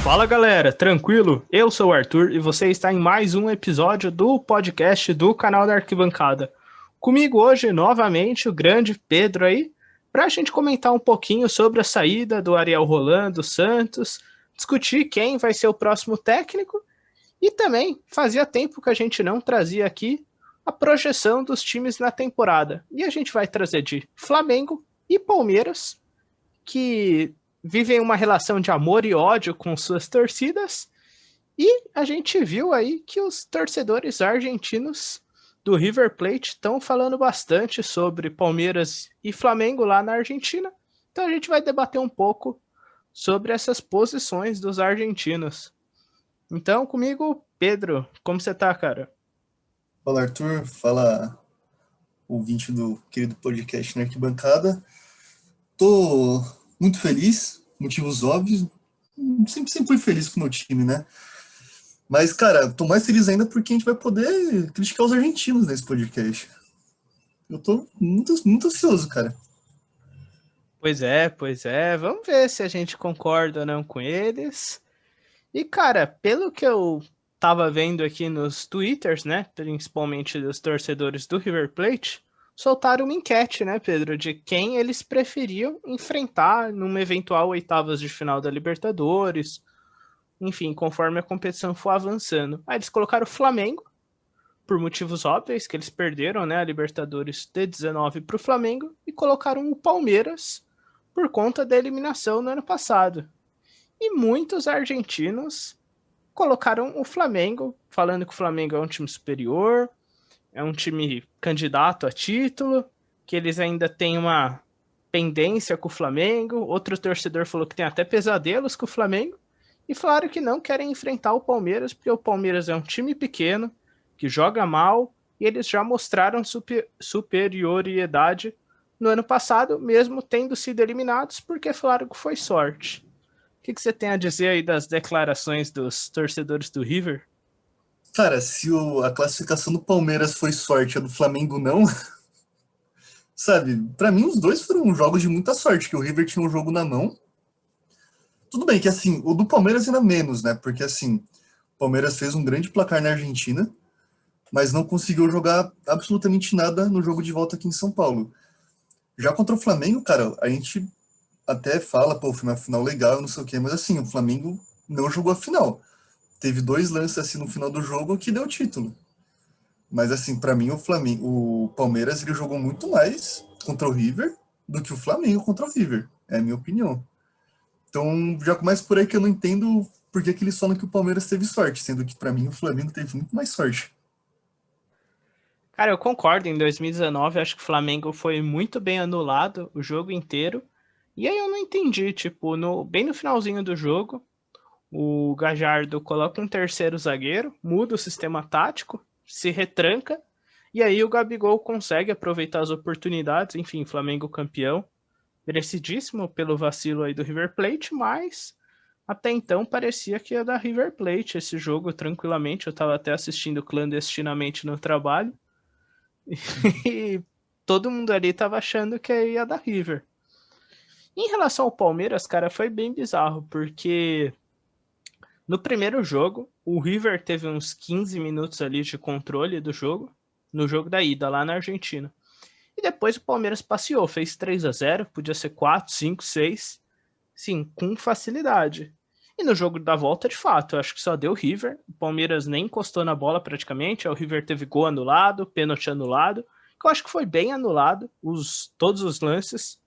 Fala galera, tranquilo? Eu sou o Arthur e você está em mais um episódio do podcast do canal da Arquibancada. Comigo hoje, novamente, o grande Pedro aí, para a gente comentar um pouquinho sobre a saída do Ariel Roland do Santos, discutir quem vai ser o próximo técnico e também fazia tempo que a gente não trazia aqui a projeção dos times na temporada. E a gente vai trazer de Flamengo e Palmeiras, que vivem uma relação de amor e ódio com suas torcidas, e a gente viu aí que os torcedores argentinos do River Plate estão falando bastante sobre Palmeiras e Flamengo lá na Argentina, então a gente vai debater um pouco sobre essas posições dos argentinos. Então, comigo, Pedro, como você tá, cara? Fala, Arthur. Fala, ouvinte do querido podcast na Arquibancada. Tô muito feliz, motivos óbvios. Sempre fui feliz com o meu time, né? Mas, cara, tô mais feliz ainda porque a gente vai poder criticar os argentinos nesse podcast. Eu tô muito ansioso, cara. Pois é. Vamos ver se a gente concorda ou não com eles. E, cara, pelo que eu tava vendo aqui nos Twitters, né, principalmente dos torcedores do River Plate, soltaram uma enquete, né, Pedro, de quem eles preferiam enfrentar numa eventual oitavas de final da Libertadores, enfim, conforme a competição for avançando. Aí eles colocaram o Flamengo, por motivos óbvios, que eles perderam, né, a Libertadores de 19 para o Flamengo, e colocaram o Palmeiras por conta da eliminação no ano passado. E muitos argentinos colocaram o Flamengo, falando que o Flamengo é um time superior, é um time candidato a título, que eles ainda têm uma pendência com o Flamengo. Outro torcedor falou que tem até pesadelos com o Flamengo. E falaram que não querem enfrentar o Palmeiras, porque o Palmeiras é um time pequeno, que joga mal, e eles já mostraram superioridade no ano passado, mesmo tendo sido eliminados, porque falaram que foi sorte. O que você tem a dizer aí das declarações dos torcedores do River? Cara, se a classificação do Palmeiras foi sorte, a do Flamengo não, sabe? Pra mim, os dois foram jogos de muita sorte, que o River tinha um jogo na mão. Tudo bem que, assim, o do Palmeiras ainda menos, né? Porque, assim, o Palmeiras fez um grande placar na Argentina, mas não conseguiu jogar absolutamente nada no jogo de volta aqui em São Paulo. Já contra o Flamengo, cara, a gente até fala, pô, foi uma final legal, não sei o quê, mas assim, o Flamengo não jogou a final. Teve dois lances assim no final do jogo que deu o título. Mas assim, para mim o Palmeiras ele jogou muito mais contra o River do que o Flamengo contra o River. É a minha opinião. Então, já começa por aí que eu não entendo por que eles falam que o Palmeiras teve sorte, sendo que para mim o Flamengo teve muito mais sorte. Cara, eu concordo. Em 2019, acho que o Flamengo foi muito bem anulado o jogo inteiro. E aí eu não entendi, tipo, bem no finalzinho do jogo, o Gajardo coloca um terceiro zagueiro, muda o sistema tático, se retranca, e aí o Gabigol consegue aproveitar as oportunidades. Enfim, Flamengo campeão, merecidíssimo pelo vacilo aí do River Plate, mas até então parecia que ia dar River Plate esse jogo tranquilamente. Eu tava até assistindo clandestinamente no trabalho. E todo mundo ali tava achando que ia dar River. Em relação ao Palmeiras, cara, foi bem bizarro, porque no primeiro jogo, o River teve uns 15 minutos ali de controle do jogo, no jogo da ida, lá na Argentina. E depois o Palmeiras passeou, fez 3-0, podia ser 4, 5, 6, sim, com facilidade. E no jogo da volta, de fato, eu acho que só deu River, o Palmeiras nem encostou na bola praticamente, o River teve gol anulado, pênalti anulado, que eu acho que foi bem anulado, todos os lances.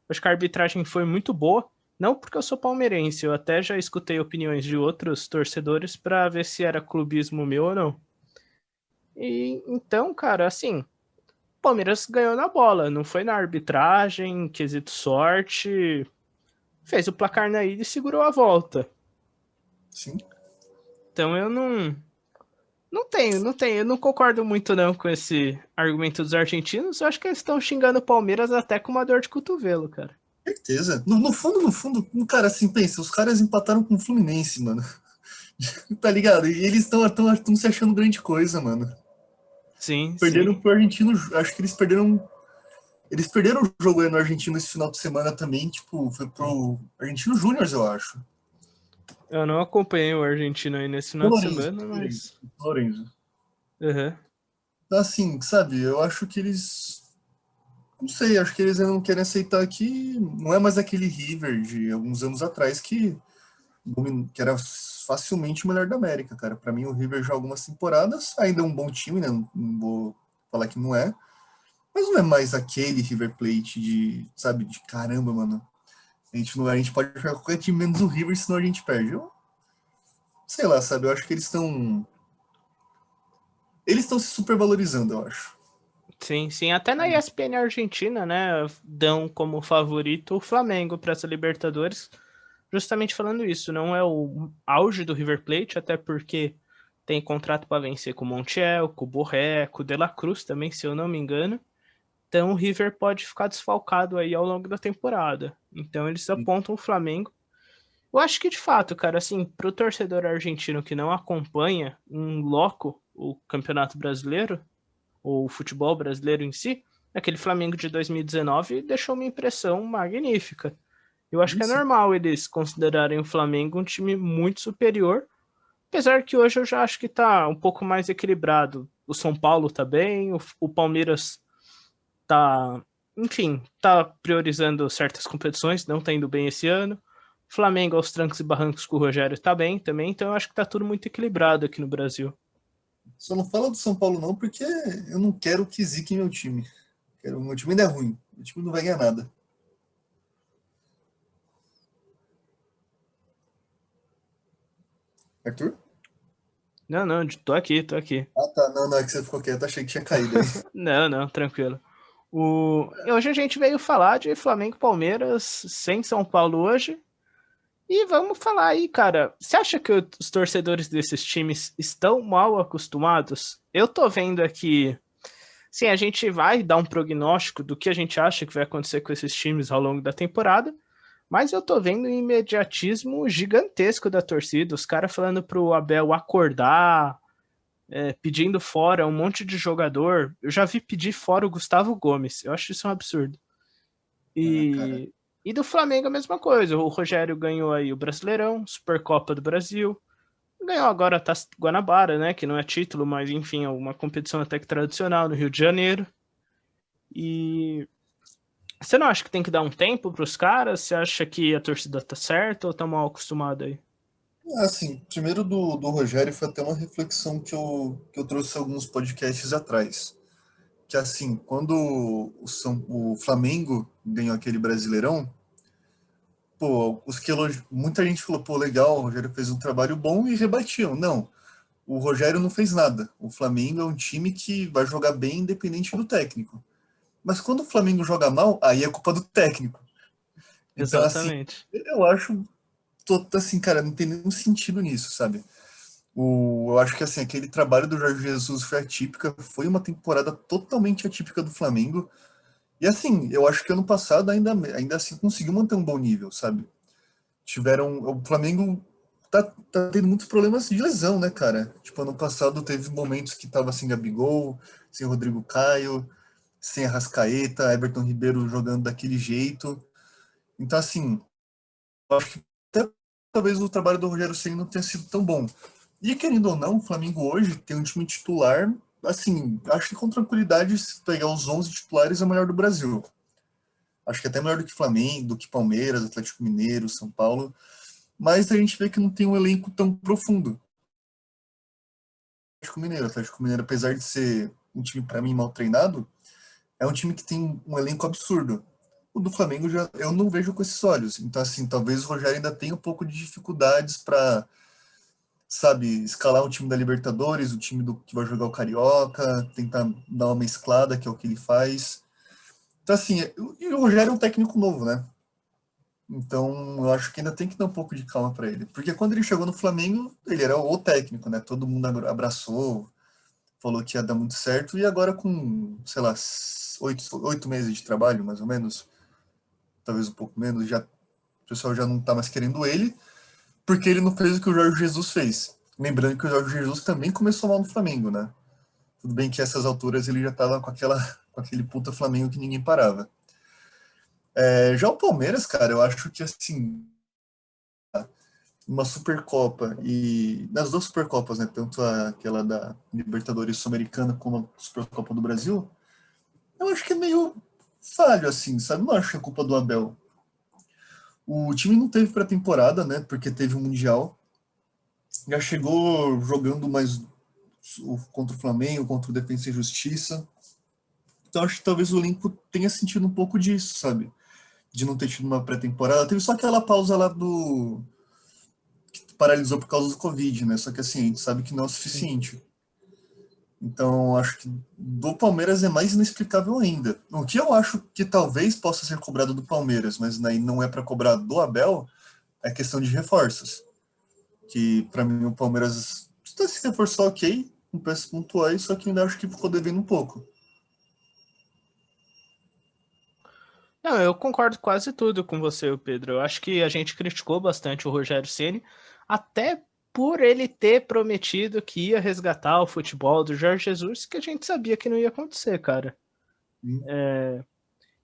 Eu acho que a arbitragem foi muito boa, não porque eu sou palmeirense, eu até já escutei opiniões de outros torcedores para ver se era clubismo meu ou não. E então, cara, assim, o Palmeiras ganhou na bola, não foi na arbitragem, quesito sorte, fez o placar na ida e segurou a volta. Sim. Então eu não tenho, eu não concordo muito não com esse argumento dos argentinos. Eu acho que eles estão xingando o Palmeiras até com uma dor de cotovelo, cara. Certeza. No fundo, cara, assim, pensa, os caras empataram com o Fluminense, mano. Tá ligado? E eles estão se achando grande coisa, mano. Sim, sim. Perderam pro argentino, acho que eles perderam. Eles perderam o jogo aí no Argentino esse final de semana também, tipo, foi pro Argentino Júnior, eu acho. Eu não acompanhei o argentino aí nesse final de Lorenzo, semana, mas. Lorenzo. Uhum. Assim, sabe, eu acho que eles. Não sei, acho que eles ainda não querem aceitar que não é mais aquele River de alguns anos atrás que era facilmente o melhor da América, cara. Para mim, o River já há algumas temporadas, ainda é um bom time, né? Não vou falar que não é, mas não é mais aquele River Plate de, sabe, de caramba, mano. A gente pode jogar qualquer time menos o River, senão a gente perde. Eu sei lá, sabe? Eu acho que eles estão se supervalorizando, eu acho. Sim, sim. Até na ESPN Argentina, né? Dão como favorito o Flamengo para essa Libertadores. Justamente falando isso, não é o auge do River Plate, até porque tem contrato para vencer com o Montiel, com o Borré, com o De La Cruz também, se eu não me engano. Então o River pode ficar desfalcado aí ao longo da temporada. Então eles apontam o Flamengo. Eu acho que de fato, cara, assim, pro torcedor argentino que não acompanha um loco o Campeonato Brasileiro, ou o futebol brasileiro em si, aquele Flamengo de 2019 deixou uma impressão magnífica. Eu acho que é Isso. normal eles considerarem o Flamengo um time muito superior, apesar que hoje eu já acho que tá um pouco mais equilibrado. O São Paulo tá bem, o Palmeiras tá, enfim, tá priorizando certas competições, não tá indo bem esse ano. Flamengo aos trancos e barrancos com o Rogério tá bem também, então eu acho que tá tudo muito equilibrado aqui no Brasil. Só não fala do São Paulo não, porque eu não quero que ziquem meu time. Meu time ainda é ruim. Meu time não vai ganhar nada. Arthur? Não, não, tô aqui, tô aqui. Ah, tá. Não, não, é que você ficou quieto. Achei que tinha caído aí. Não, não, tranquilo. E hoje a gente veio falar de Flamengo e Palmeiras sem São Paulo hoje. E vamos falar aí, cara. Você acha que os torcedores desses times estão mal acostumados? Eu tô vendo aqui. Sim, a gente vai dar um prognóstico do que a gente acha que vai acontecer com esses times ao longo da temporada. Mas eu tô vendo um imediatismo gigantesco da torcida. Os caras falando pro Abel acordar, pedindo fora um monte de jogador. Eu já vi pedir fora o Gustavo Gomes. Eu acho isso um absurdo. Ah, cara. E do Flamengo a mesma coisa. O Rogério ganhou aí o Brasileirão, Supercopa do Brasil. Ganhou agora a Taça Guanabara, né? Que não é título, mas enfim, é uma competição até que tradicional no Rio de Janeiro. E você não acha que tem que dar um tempo para os caras? Você acha que a torcida tá certa ou tá mal acostumada aí? Assim, primeiro do Rogério foi até uma reflexão que eu trouxe alguns podcasts atrás. Que assim, quando o Flamengo ganhou aquele Brasileirão, pô, muita gente falou, pô, legal, o Rogério fez um trabalho bom e rebatiam. Não, o Rogério não fez nada. O Flamengo é um time que vai jogar bem independente do técnico. Mas quando o Flamengo joga mal, aí é culpa do técnico. Então, assim, Exatamente. eu acho, assim, cara, não tem nenhum sentido nisso, sabe? Eu acho que, assim, aquele trabalho do Jorge Jesus foi atípica, foi uma temporada totalmente atípica do Flamengo. E, assim, eu acho que ano passado ainda assim conseguiu manter um bom nível, sabe? O Flamengo tá tendo muitos problemas de lesão, né, cara? Tipo, ano passado teve momentos que tava sem Gabigol, sem Rodrigo Caio, sem Arrascaeta, Everton Ribeiro jogando daquele jeito. Então, assim, eu acho que até talvez o trabalho do Rogério Ceni não tenha sido tão bom. E querendo ou não, o Flamengo hoje tem um time titular, assim, acho que com tranquilidade, se pegar os 11 titulares, é o melhor do Brasil. Acho que até melhor do que Flamengo, do que Palmeiras, Atlético Mineiro, São Paulo. Mas a gente vê que não tem um elenco tão profundo. Atlético Mineiro, apesar de ser um time, para mim, mal treinado, é um time que tem um elenco absurdo. O do Flamengo já eu não vejo com esses olhos. Então, assim, talvez o Rogério ainda tenha um pouco de dificuldades para, sabe, escalar o time da Libertadores, o time que vai jogar o Carioca, tentar dar uma mesclada, que é o que ele faz. Então, assim, e o Rogério é um técnico novo, né? Então, eu acho que ainda tem que dar um pouco de calma para ele. Porque quando ele chegou no Flamengo, ele era o técnico, né? Todo mundo abraçou, falou que ia dar muito certo. E agora, com, sei lá, 8 meses de trabalho, mais ou menos, talvez um pouco menos, já, o pessoal já não tá mais querendo ele, porque ele não fez o que o Jorge Jesus fez. Lembrando que o Jorge Jesus também começou mal no Flamengo, né? Tudo bem que essas alturas ele já tava com aquele puta Flamengo que ninguém parava. Já o Palmeiras, cara, eu acho que assim, uma Supercopa, e nas duas Supercopas, né, tanto aquela da Libertadores Sul-Americana como a Supercopa do Brasil, eu acho que é meio falho, assim, sabe? Não acho que é culpa do Abel. O time não teve pré-temporada, né, porque teve o Mundial, já chegou jogando mais contra o Flamengo, contra o Defensa e Justiça, então acho que talvez o elenco tenha sentido um pouco disso, sabe? De não ter tido uma pré-temporada. Teve só aquela pausa lá do que paralisou por causa do Covid, né? Só que assim, a gente sabe que não é o Sim. suficiente. Então, acho que do Palmeiras é mais inexplicável ainda. O que eu acho que talvez possa ser cobrado do Palmeiras, mas daí não é para cobrar do Abel, é questão de reforços. Que para mim o Palmeiras está se reforçou ok, com peças pontuais, só que ainda acho que ficou devendo um pouco. Não, eu concordo quase tudo com você, Pedro. Eu acho que a gente criticou bastante o Rogério Ceni, até por ele ter prometido que ia resgatar o futebol do Jorge Jesus, que a gente sabia que não ia acontecer, cara. Sim.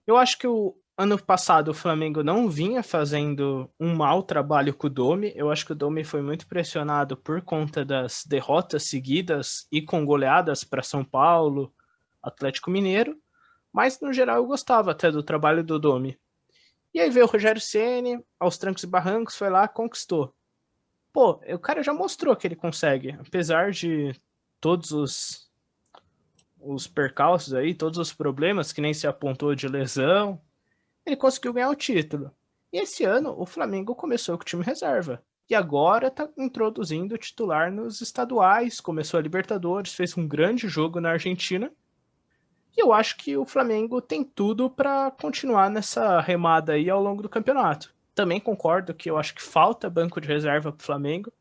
Eu acho que o ano passado o Flamengo não vinha fazendo um mau trabalho com o Domi. Eu acho que o Domi foi muito pressionado por conta das derrotas seguidas e com goleadas para São Paulo, Atlético Mineiro. Mas no geral eu gostava até do trabalho do Domi. E aí veio o Rogério Ceni, aos trancos e barrancos, foi lá, conquistou. Pô, o cara já mostrou que ele consegue, apesar de todos os percalços aí, todos os problemas que nem se apontou de lesão, ele conseguiu ganhar o título. E esse ano o Flamengo começou com o time reserva. E agora está introduzindo o titular nos estaduais, começou a Libertadores, fez um grande jogo na Argentina. E eu acho que o Flamengo tem tudo para continuar nessa remada aí ao longo do campeonato. Também concordo que eu acho que falta banco de reserva para o Flamengo.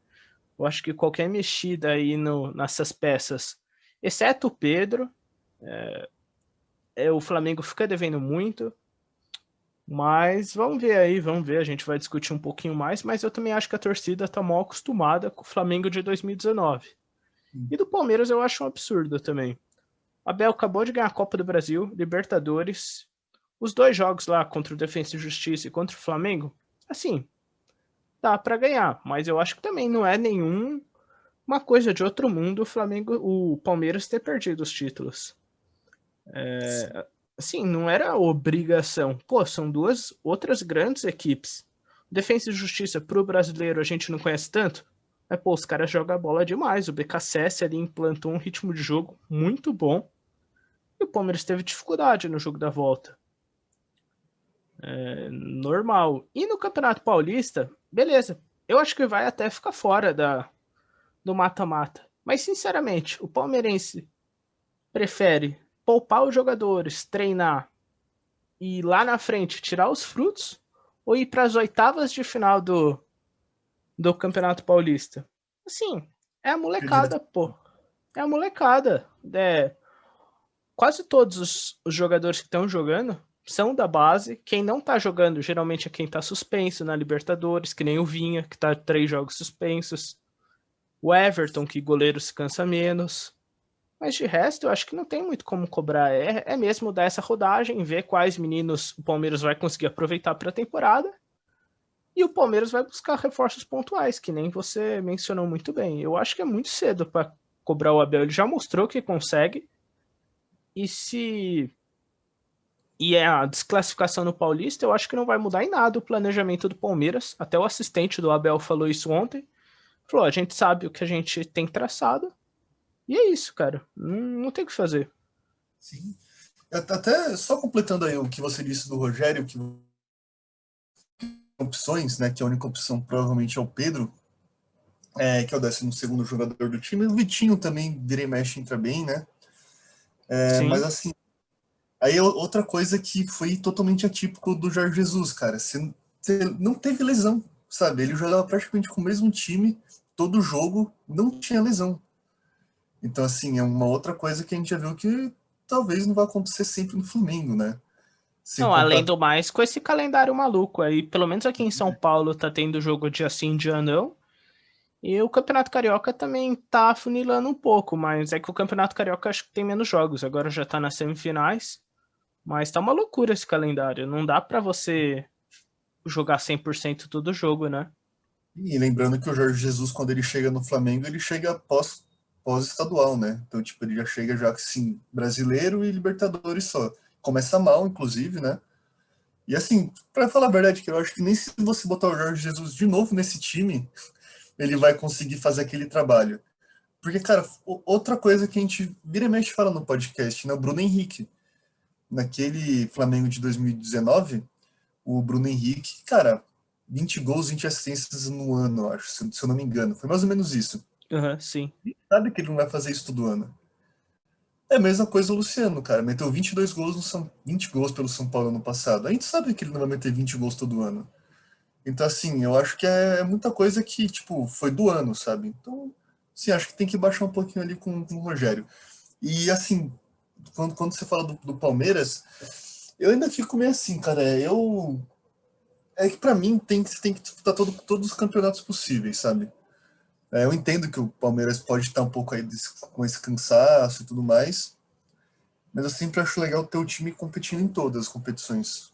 Eu acho que qualquer mexida aí nessas peças, exceto o Pedro, o Flamengo fica devendo muito. Mas vamos ver aí, vamos ver. A gente vai discutir um pouquinho mais. Mas eu também acho que a torcida está mal acostumada com o Flamengo de 2019. E do Palmeiras eu acho um absurdo também. O Abel acabou de ganhar a Copa do Brasil, Libertadores. Os dois jogos lá contra o Defensa e Justiça e contra o Flamengo, assim, dá para ganhar. Mas eu acho que também não é uma coisa de outro mundo o Flamengo, o Palmeiras ter perdido os títulos. Assim, não era obrigação. Pô, são duas outras grandes equipes. Defesa e Justiça pro brasileiro a gente não conhece tanto. Mas, pô, os caras jogam a bola demais. O BKSS ali implantou um ritmo de jogo muito bom. E o Palmeiras teve dificuldade no jogo da volta. Normal. E no Campeonato Paulista, beleza. Eu acho que vai até ficar fora do mata-mata. Mas, sinceramente, o palmeirense prefere poupar os jogadores, treinar e lá na frente tirar os frutos ou ir para as oitavas de final do Campeonato Paulista? Assim, é a molecada, pô. É a molecada. Quase todos os jogadores que estão jogando são da base. Quem não tá jogando geralmente é quem tá suspenso na Libertadores, que nem o Vinha, que tá 3 jogos suspensos. O Everton, que goleiro se cansa menos. Mas de resto, eu acho que não tem muito como cobrar. É mesmo dar essa rodagem, ver quais meninos o Palmeiras vai conseguir aproveitar para a temporada. E o Palmeiras vai buscar reforços pontuais, que nem você mencionou muito bem. Eu acho que é muito cedo para cobrar o Abel. Ele já mostrou que consegue. E se. E a desclassificação no Paulista, eu acho que não vai mudar em nada o planejamento do Palmeiras. Até o assistente do Abel falou isso ontem. Falou: a gente sabe o que a gente tem traçado. E é isso, cara. Não tem o que fazer. Sim. Até só completando aí o que você disse do Rogério, que opções, né, que a única opção provavelmente é o Pedro, que é o 12º jogador do time. O Vitinho também, vira e mexe, entra bem, né? Mas Sim. assim, aí outra coisa que foi totalmente atípico do Jorge Jesus, cara. Você não teve lesão, sabe? Ele jogava praticamente com o mesmo time, todo jogo, não tinha lesão. Então, assim, é uma outra coisa que a gente já viu que talvez não vai acontecer sempre no Flamengo, né? Sem Não, contar além do mais, com esse calendário maluco aí, pelo menos aqui em São Paulo tá tendo jogo dia sim, dia não. E o Campeonato Carioca também tá afunilando um pouco, mas é que o Campeonato Carioca acho que tem menos jogos, agora já tá nas semifinais. Mas tá uma loucura esse calendário, não dá pra você jogar 100% todo jogo, né? E lembrando que o Jorge Jesus, quando ele chega no Flamengo, ele chega pós-estadual, né? Então, tipo, ele já chega já, assim, brasileiro e Libertadores só. Começa mal, inclusive, né? E assim, pra falar a verdade, que eu acho que nem se você botar o Jorge Jesus de novo nesse time, ele vai conseguir fazer aquele trabalho. Porque, cara, outra coisa que a gente vira e mexe fala no podcast, né? O Bruno Henrique. Naquele Flamengo de 2019, o Bruno Henrique, cara, 20 gols, 20 assistências no ano, eu acho, se eu não me engano. Foi mais ou menos isso. Aham, sim. Sabe que ele não vai fazer isso todo ano. É a mesma coisa o Luciano, cara. Meteu 22 gols no 20 gols pelo São Paulo ano passado. A gente sabe que ele não vai meter 20 gols todo ano. Então, assim, eu acho que é muita coisa que, tipo, foi do ano, sabe? Então, sim, acho que tem que baixar um pouquinho ali com o Rogério. E, assim, quando você fala do Palmeiras, eu ainda fico meio assim, cara. É que pra mim tem que disputar todos os campeonatos possíveis, sabe? Eu entendo que o Palmeiras pode estar um pouco aí com esse cansaço e tudo mais, mas eu sempre acho legal ter o time competindo em todas as competições.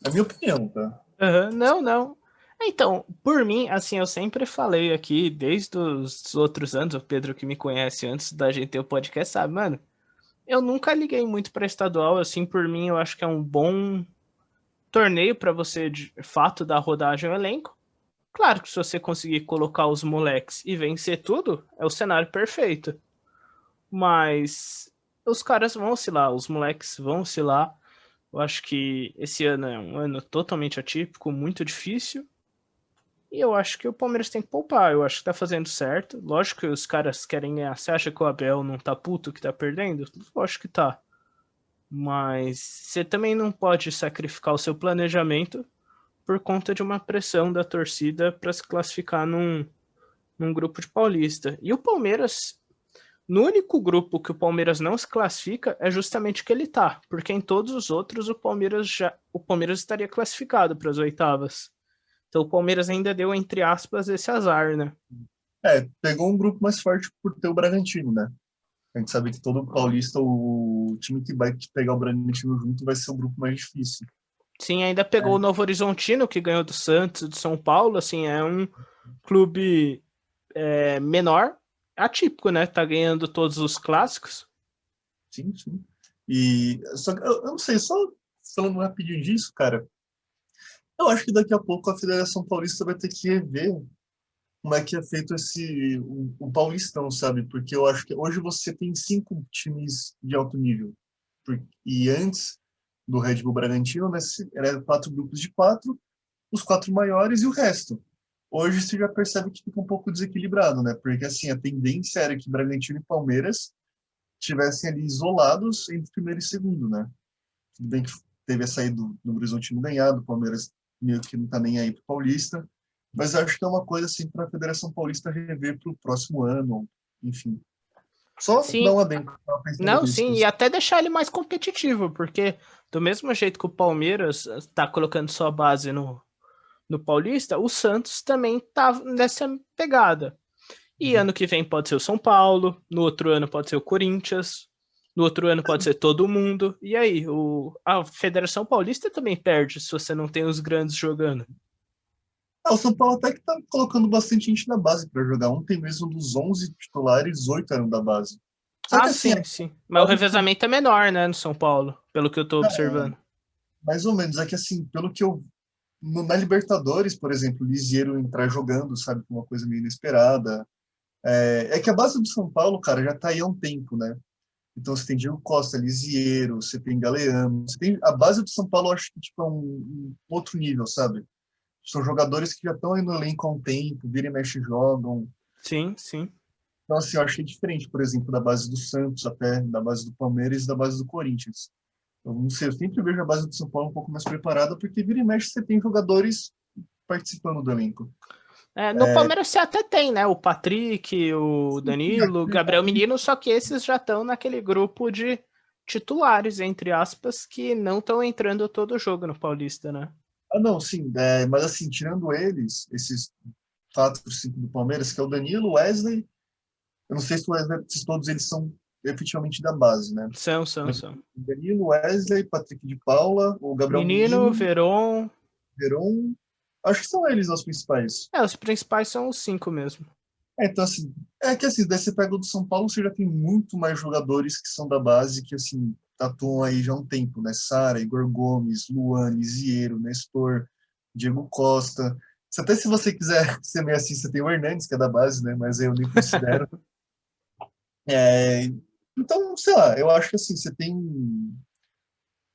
É a minha opinião, tá? Aham, não, não. Então, por mim, assim, eu sempre falei aqui, desde os outros anos, o Pedro que me conhece antes da gente ter o podcast, sabe, mano, eu nunca liguei muito pra estadual, assim, por mim, eu acho que é um bom torneio pra você, de fato, dar rodagem ao elenco. Claro que se você conseguir colocar os moleques e vencer tudo, é o cenário perfeito. Mas os caras vão oscilar, os moleques vão oscilar. Eu acho que esse ano é um ano totalmente atípico, muito difícil. E eu acho que o Palmeiras tem que poupar. Eu acho que tá fazendo certo. Lógico que os caras querem ganhar. Você acha que o Abel não tá puto que tá perdendo? Eu acho que tá. Mas você também não pode sacrificar o seu planejamento por conta de uma pressão da torcida para se classificar num grupo de Paulista. E o Palmeiras, no único grupo que o Palmeiras não se classifica é justamente que ele tá, porque em todos os outros o Palmeiras estaria classificado para as oitavas. Então o Palmeiras ainda deu entre aspas esse azar, né? Pegou um grupo mais forte por ter o Bragantino, né? A gente sabe que todo paulista, o time que vai pegar o Bragantino junto vai ser o grupo mais difícil. Sim, ainda pegou o Novo Horizontino, que ganhou do Santos e do São Paulo, assim, é um clube menor, atípico, né? Tá ganhando todos os clássicos. Sim, sim. E só que eu não sei, só falando rapidinho disso, cara, eu acho que daqui a pouco a Federação Paulista vai ter que rever como é que é feito o Paulistão, sabe? Porque eu acho que hoje você tem 5 times de alto nível. E antes do Red Bull Bragantino, né, era 4 grupos de 4, os 4 maiores e o resto. Hoje você já percebe que fica um pouco desequilibrado, né? Porque assim, a tendência era que Bragantino e Palmeiras estivessem ali isolados entre primeiro e segundo, né? Tudo bem que teve a saída do Horizontino ganhado, o Palmeiras meio que não tá nem aí pro Paulista, mas acho que é uma coisa assim para a Federação Paulista rever para o próximo ano, enfim. Só dar Sim, uma dentro, tava pensando não, nisso. sim, e até deixar ele mais competitivo, porque do mesmo jeito que o Palmeiras tá colocando sua base no Paulista, o Santos também tá nessa pegada. E ano que vem pode ser o São Paulo, no outro ano pode ser o Corinthians, no outro ano pode ser todo mundo. E aí, a Federação Paulista também perde se você não tem os grandes jogando. O São Paulo até que tá colocando bastante gente da base para jogar. Ontem mesmo dos 11 titulares, 8 eram da base. Só Ah, que assim, a sim, sim. Mas o base ficou revezamento é menor, né, no São Paulo, pelo que eu tô observando. mais ou menos. É que assim, pelo que eu na Libertadores, por exemplo, o Lisieiro entrar jogando, sabe, uma coisa meio inesperada. É que a base do São Paulo, cara, já tá aí há um tempo, né? Então você tem Diego Costa, Lisieiro, você tem Galeano, você tem a base do São Paulo, eu acho que tipo, é um outro nível, sabe? São jogadores que já estão aí no elenco há um tempo, vira e mexe jogam. Sim, sim. Então, assim, eu achei diferente, por exemplo, da base do Santos até, da base do Palmeiras e da base do Corinthians. Eu não sei, eu sempre vejo a base do São Paulo um pouco mais preparada, porque vira e mexe você tem jogadores participando do elenco. No Palmeiras você até tem, né? O Patrick, o Danilo, o Gabriel Menino, só que esses já estão naquele grupo de titulares, entre aspas, que não estão entrando todo jogo no Paulista, né? Ah, não, sim, mas assim, tirando eles, esses 4, 5 do Palmeiras, que é o Danilo, Wesley, eu não sei se todos eles são efetivamente da base, né? Mas São. Danilo, Wesley, Patrick de Paula, o Gabriel Menino, Menino, Veron, Veron, Acho que são eles os principais. Os principais são os 5 mesmo. Então, assim, que assim, daí você pega o do São Paulo, você já tem muito mais jogadores que são da base, que, assim, atuam aí já há um tempo, né? Sara, Igor Gomes, Luan, Ziero, Nestor, Diego Costa. Até se você quiser ser meio assim, você tem o Hernandes, que é da base, né? Mas eu nem considero. É, então, sei lá, eu acho que assim, você tem um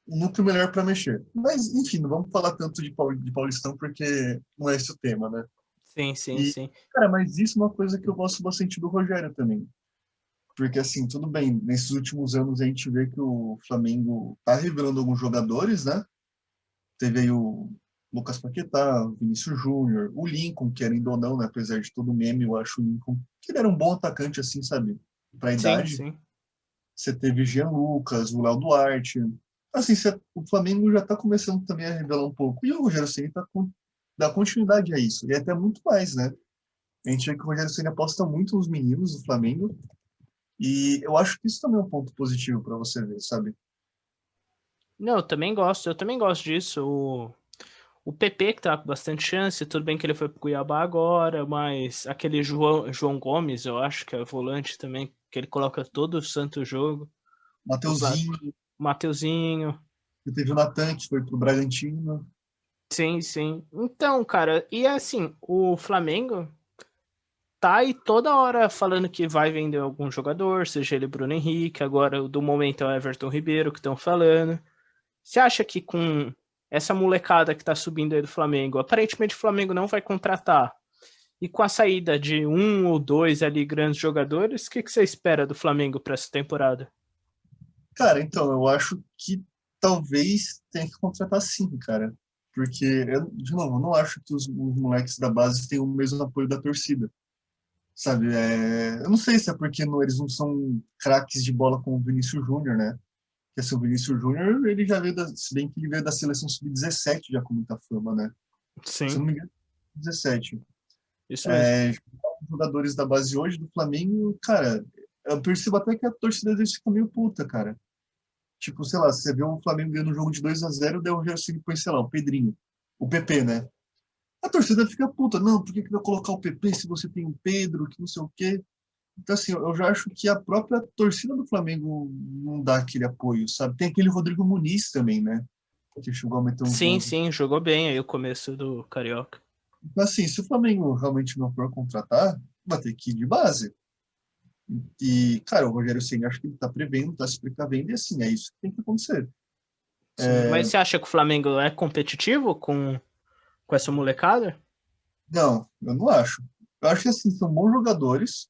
núcleo melhor para mexer. Mas, enfim, não vamos falar tanto de Paulistão, porque não é esse o tema, né? Sim, sim, E, sim. cara, mas isso é uma coisa que eu gosto bastante do Rogério também. Porque, assim, tudo bem, nesses últimos anos a gente vê que o Flamengo tá revelando alguns jogadores, né? Teve aí o Lucas Paquetá, o Vinícius Júnior, o Lincoln, querendo ou não, né? Apesar de todo o meme, eu acho o Lincoln que ele era um bom atacante, assim, sabe? Pra Sim, idade. sim. Você teve Jean Lucas, o Léo Duarte. Assim, o Flamengo já está começando também a revelar um pouco. E o Rogério Ceni dá continuidade a isso. E até muito mais, né? A gente vê que o Rogério Ceni aposta muito nos meninos do Flamengo. E eu acho que isso também é um ponto positivo para você ver, sabe? Não, eu também gosto disso. O PP que tá com bastante chance, tudo bem que ele foi pro Cuiabá agora, mas aquele João Gomes, eu acho que é volante também, que ele coloca todo o santo jogo. O Mateuzinho, Mateuzinho. você teve o Natan, que foi pro Bragantino. Sim, sim. Então, cara, e assim, o Flamengo tá aí toda hora falando que vai vender algum jogador, seja ele Bruno Henrique, agora do momento é o Everton Ribeiro que estão falando. Você acha que com essa molecada que tá subindo aí do Flamengo, aparentemente o Flamengo não vai contratar, e com a saída de um ou dois ali grandes jogadores, o que você espera do Flamengo para essa temporada? Cara, então, eu acho que talvez tenha que contratar sim, cara. Porque, de novo, eu não acho que os moleques da base tenham o mesmo apoio da torcida. Sabe? Eu não sei se é porque eles não são craques de bola como o Vinícius Júnior, né? Porque assim, o Vinícius Júnior, ele já veio se bem que ele veio da seleção sub-17 já com muita fama, né? Se eu não Sim, me engano, 17. isso mesmo. Os jogadores da base hoje do Flamengo, cara, eu percebo até que a torcida deles fica meio puta, cara. Tipo, sei lá, você vê o Flamengo ganhando um jogo de 2-0, daí o Real Ceni põe, sei lá, o Pedrinho, o PP, né? A torcida fica puta, não, por que vai colocar o PP se você tem o Pedro, que não sei o quê? Então, assim, eu já acho que a própria torcida do Flamengo não dá aquele apoio, sabe? Tem aquele Rodrigo Muniz também, né? Que chegou a meter uns Sim, gols. sim, jogou bem aí o começo do Carioca. Então, assim, se o Flamengo realmente não for contratar, vai ter que ir de base. E, cara, o Rogério Ceni acho que ele tá prevendo, tá se precavendo, e assim, é isso que tem que acontecer. Sim, mas você acha que o Flamengo é competitivo com essa molecada? Não, eu não acho. Eu acho que, assim, são bons jogadores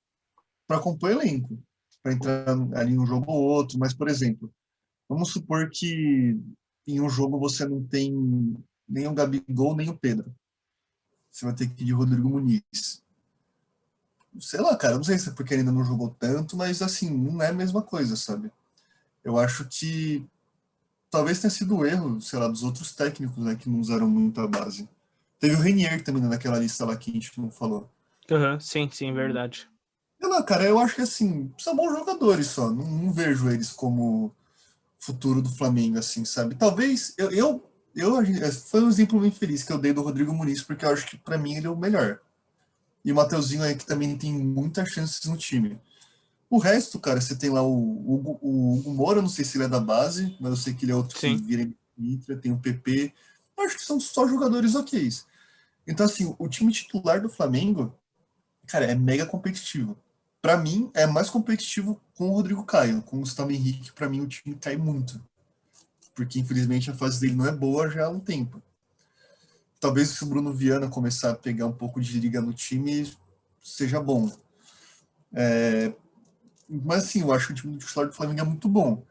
para compor elenco, para entrar ali um jogo ou outro, mas, por exemplo, vamos supor que em um jogo você não tem nem o Gabigol, nem o Pedro. Você vai ter que ir de Rodrigo Muniz. Sei lá, cara, não sei se é porque ele ainda não jogou tanto, mas assim, não é a mesma coisa, sabe? Eu acho que talvez tenha sido o erro, sei lá, dos outros técnicos, né, que não usaram muito a base. Teve o Renier também naquela lista lá que a gente não falou. Uhum, sim, sim, verdade. Sei lá, cara, eu acho que assim, são bons jogadores só. Não vejo eles como futuro do Flamengo, assim, sabe? Talvez foi um exemplo muito feliz que eu dei do Rodrigo Muniz, porque eu acho que pra mim ele é o melhor. E o Mateuzinho aí que também tem muitas chances no time. O resto, cara, você tem lá o Hugo Moura, não sei se ele é da base, mas eu sei que ele é outro que Sim. vira Nitra, tem o PP. Eu acho que são só jogadores ok. Então, assim, o time titular do Flamengo, cara, é mega competitivo. Pra mim, é mais competitivo com o Rodrigo Caio. Com o Gustavo Henrique, pra mim, o time cai muito. Porque, infelizmente, a fase dele não é boa já há um tempo. Talvez se o Bruno Viana começar a pegar um pouco de liga no time, seja bom. Mas, assim, eu acho que o time titular do Flamengo é muito bom.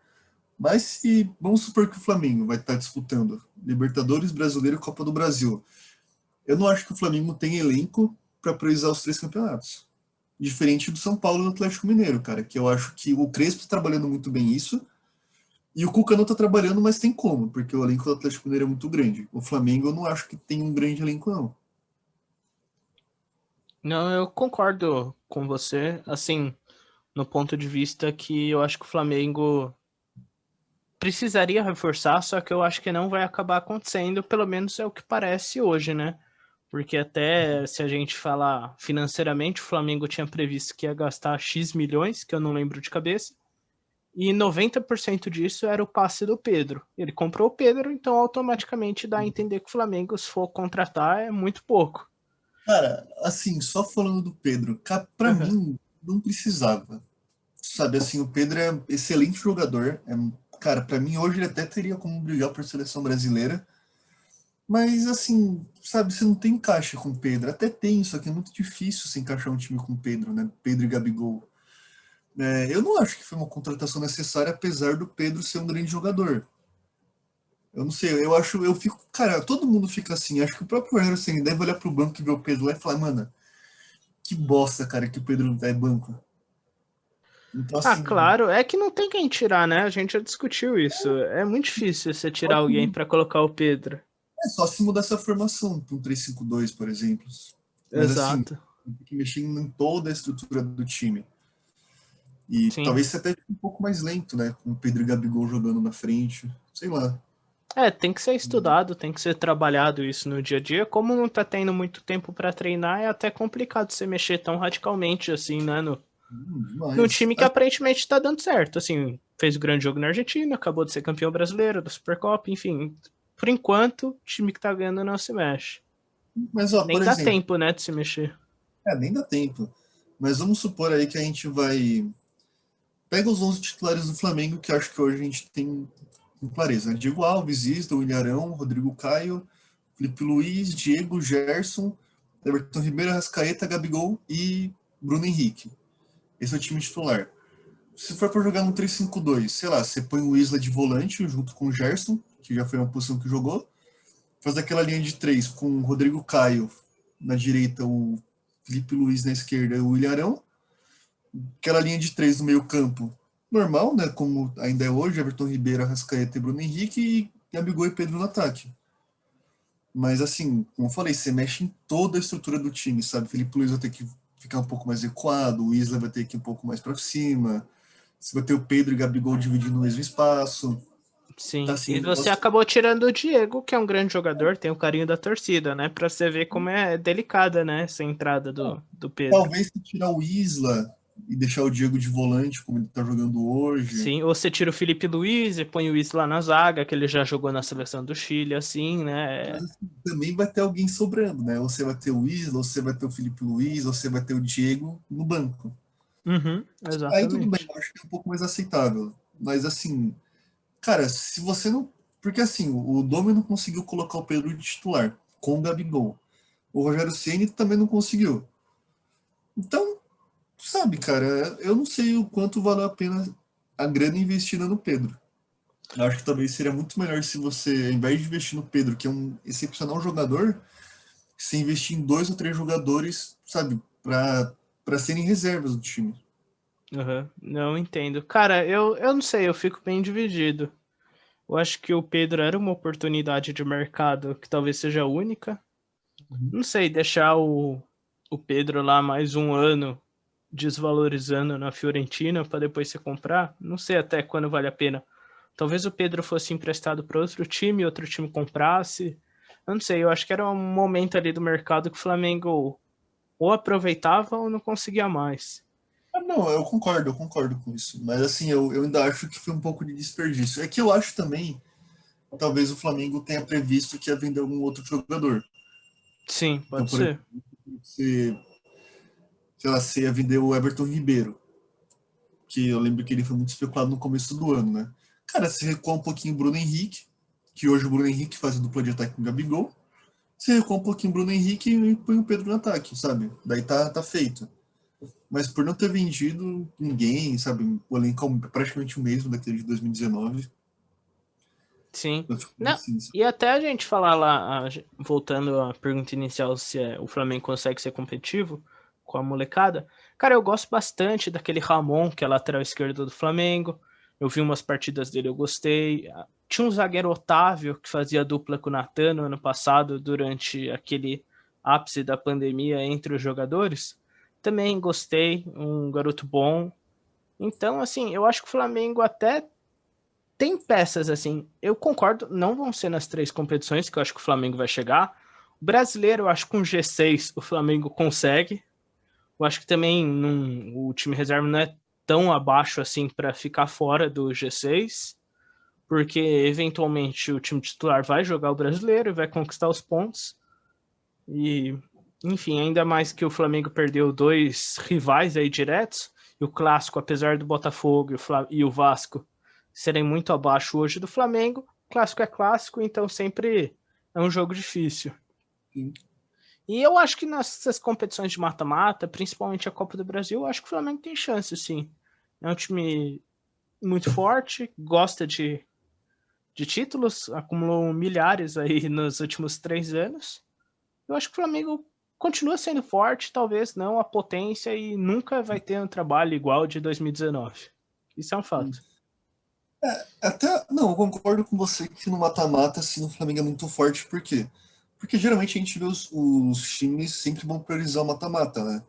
Mas se vamos supor que o Flamengo vai estar disputando Libertadores, Brasileiro e Copa do Brasil, eu não acho que o Flamengo tem elenco para priorizar os três campeonatos. Diferente do São Paulo e do Atlético Mineiro, cara, que eu acho que o Crespo está trabalhando muito bem isso e o Cuca não está trabalhando, mas tem como, porque o elenco do Atlético Mineiro é muito grande. O Flamengo eu não acho que tem um grande elenco, não. Não, eu concordo com você, assim, no ponto de vista que eu acho que o Flamengo precisaria reforçar, só que eu acho que não vai acabar acontecendo, pelo menos é o que parece hoje, né? Porque até se a gente falar financeiramente, o Flamengo tinha previsto que ia gastar X milhões, que eu não lembro de cabeça, e 90% disso era o passe do Pedro. Ele comprou o Pedro, então automaticamente dá a entender que o Flamengo, se for contratar, é muito pouco. Cara, assim, só falando do Pedro, pra Uhum. mim, não precisava. Sabe, assim, o Pedro é excelente jogador. Cara, pra mim hoje ele até teria como brigar por seleção brasileira. Mas, assim, sabe, você não tem encaixe com o Pedro. Até tem, só que é muito difícil se encaixar um time com o Pedro, né? Pedro e Gabigol. Eu não acho que foi uma contratação necessária, apesar do Pedro ser um grande jogador. Eu não sei, eu fico, cara, todo mundo fica assim. Acho que o próprio Rogério Ceni deve olhar pro banco e ver o Pedro lá e falar, mano, que bosta, cara, que o Pedro é banco. Então, Ah, assim, claro, é que não tem quem tirar, né? A gente já discutiu isso. É muito difícil você só tirar alguém se, para colocar o Pedro. só se mudar essa formação para um 3-5-2, por exemplo. Mas, assim, Exato. tem que mexer em toda a estrutura do time. E Sim. talvez você até fique um pouco mais lento, né? Com o Pedro e Gabigol jogando na frente. Sei lá. É, tem que ser estudado, tem que ser trabalhado isso no dia a dia. Como não tá tendo muito tempo para treinar, é até complicado você mexer tão radicalmente assim, né? No Demais. time que aparentemente tá dando certo. Assim, fez um grande jogo na Argentina, acabou de ser campeão brasileiro, da Supercopa, enfim. Por enquanto, o time que tá ganhando não se mexe. Mas, ó, Nem por dá exemplo, tempo, né, de se mexer. nem dá tempo. Mas vamos supor aí que a gente vai. Pega os 11 titulares do Flamengo, que acho que hoje a gente tem com clareza, né? Diego Alves, Isla, William Arão, Rodrigo Caio, Felipe Luiz, Diego, Gerson, Everton Ribeiro, Rascaeta, Gabigol e Bruno Henrique. Esse é o time titular. Se for para jogar no 3-5-2, sei lá, você põe o Isla de volante junto com o Gerson, que já foi uma posição que jogou, faz aquela linha de três com o Rodrigo Caio na direita, o Felipe Luiz na esquerda e o William Arão, aquela linha de três no meio campo normal, né, como ainda é hoje, Everton Ribeiro, Arrascaeta e Bruno Henrique, e Gabigol e Pedro no ataque. Mas assim, como eu falei, você mexe em toda a estrutura do time, sabe? Felipe Luiz vai ter que ficar um pouco mais recuado, o Isla vai ter que ir um pouco mais para cima, você vai ter o Pedro e o Gabigol dividindo o mesmo espaço. Tá Sim. assim, E um você negócio. acabou tirando o Diego, que é um grande jogador, tem o carinho da torcida, né? Pra você ver como é delicada, né, essa entrada do Pedro. Talvez se tirar o Isla e deixar o Diego de volante, como ele tá jogando hoje. Sim, ou você tira o Felipe Luiz e põe o Isla na zaga, que ele já jogou na seleção do Chile, assim, Mas né? assim, também vai ter alguém sobrando, né? Ou você vai ter o Isla, ou você vai ter o Felipe Luiz, ou você vai ter o Diego no banco. Uhum, Aí tudo bem, exatamente. eu acho que é um pouco mais aceitável. Mas assim, cara, se você não. Porque assim, o Domi não conseguiu colocar o Pedro de titular com o Gabigol. O Rogério Ceni também não conseguiu. Então, sabe, cara, eu não sei o quanto valeu a pena a grana investida no Pedro. Eu acho que talvez seria muito melhor se você, ao invés de investir no Pedro, que é um excepcional jogador, você investir em dois ou três jogadores, sabe, para serem reservas do time. Uhum, não entendo. Cara, eu não sei, eu fico bem dividido. Eu acho que o Pedro era uma oportunidade de mercado que talvez seja única. Uhum. Não sei, deixar o Pedro lá mais um ano desvalorizando na Fiorentina para depois você comprar, não sei até quando vale a pena. Talvez o Pedro fosse emprestado para outro time comprasse. Eu não sei, eu acho que era um momento ali do mercado que o Flamengo ou aproveitava ou não conseguia mais. Ah, não, eu concordo com isso. Mas assim, eu ainda acho que foi um pouco de desperdício. É que eu acho também, talvez o Flamengo tenha previsto que ia vender algum outro jogador. Sim, Então, pode por exemplo, ser. você, sei lá, você ia vender o Everton Ribeiro, que eu lembro que ele foi muito especulado no começo do ano, né? Cara, você recua um pouquinho o Bruno Henrique, que hoje o Bruno Henrique faz a dupla de ataque com o Gabigol. Você recua um pouquinho o Bruno Henrique e põe o Pedro no ataque, sabe? Daí tá feito. Mas por não ter vendido ninguém, sabe? O elenco é praticamente o mesmo daquele de 2019. Sim. Eu fico Não, assim, sabe? e até a gente falar lá, voltando à pergunta inicial, se o Flamengo consegue ser competitivo com a molecada. Cara, eu gosto bastante daquele Ramon, que é lateral esquerdo do Flamengo. Eu vi umas partidas dele, eu gostei. Tinha um zagueiro Otávio, que fazia dupla com o Natan no ano passado, durante aquele ápice da pandemia entre os jogadores. Também gostei, um garoto bom. Então, assim, eu acho que o Flamengo até tem peças assim, eu concordo, não vão ser nas três competições que eu acho que o Flamengo vai chegar. Brasileiro, eu acho que com G6 o Flamengo consegue. Eu acho que também o time reserva não é tão abaixo assim para ficar fora do G6, porque eventualmente o time titular vai jogar o Brasileiro e vai conquistar os pontos. E, enfim, ainda mais que o Flamengo perdeu 2 rivais aí diretos, e o Clássico, apesar do Botafogo e o Vasco serem muito abaixo hoje do Flamengo, Clássico é clássico, então sempre é um jogo difícil. Sim. E eu acho que nessas competições de mata-mata, principalmente a Copa do Brasil, eu acho que o Flamengo tem chance, sim. É um time muito forte, gosta de títulos, acumulou milhares aí nos últimos 3 anos. Eu acho que o Flamengo continua sendo forte, talvez não a potência, e nunca vai ter um trabalho igual de 2019. Isso é um fato. Até, não, eu concordo com você que no mata-mata, assim, o Flamengo é muito forte, por quê? Porque geralmente a gente vê os times sempre vão priorizar o mata-mata, né?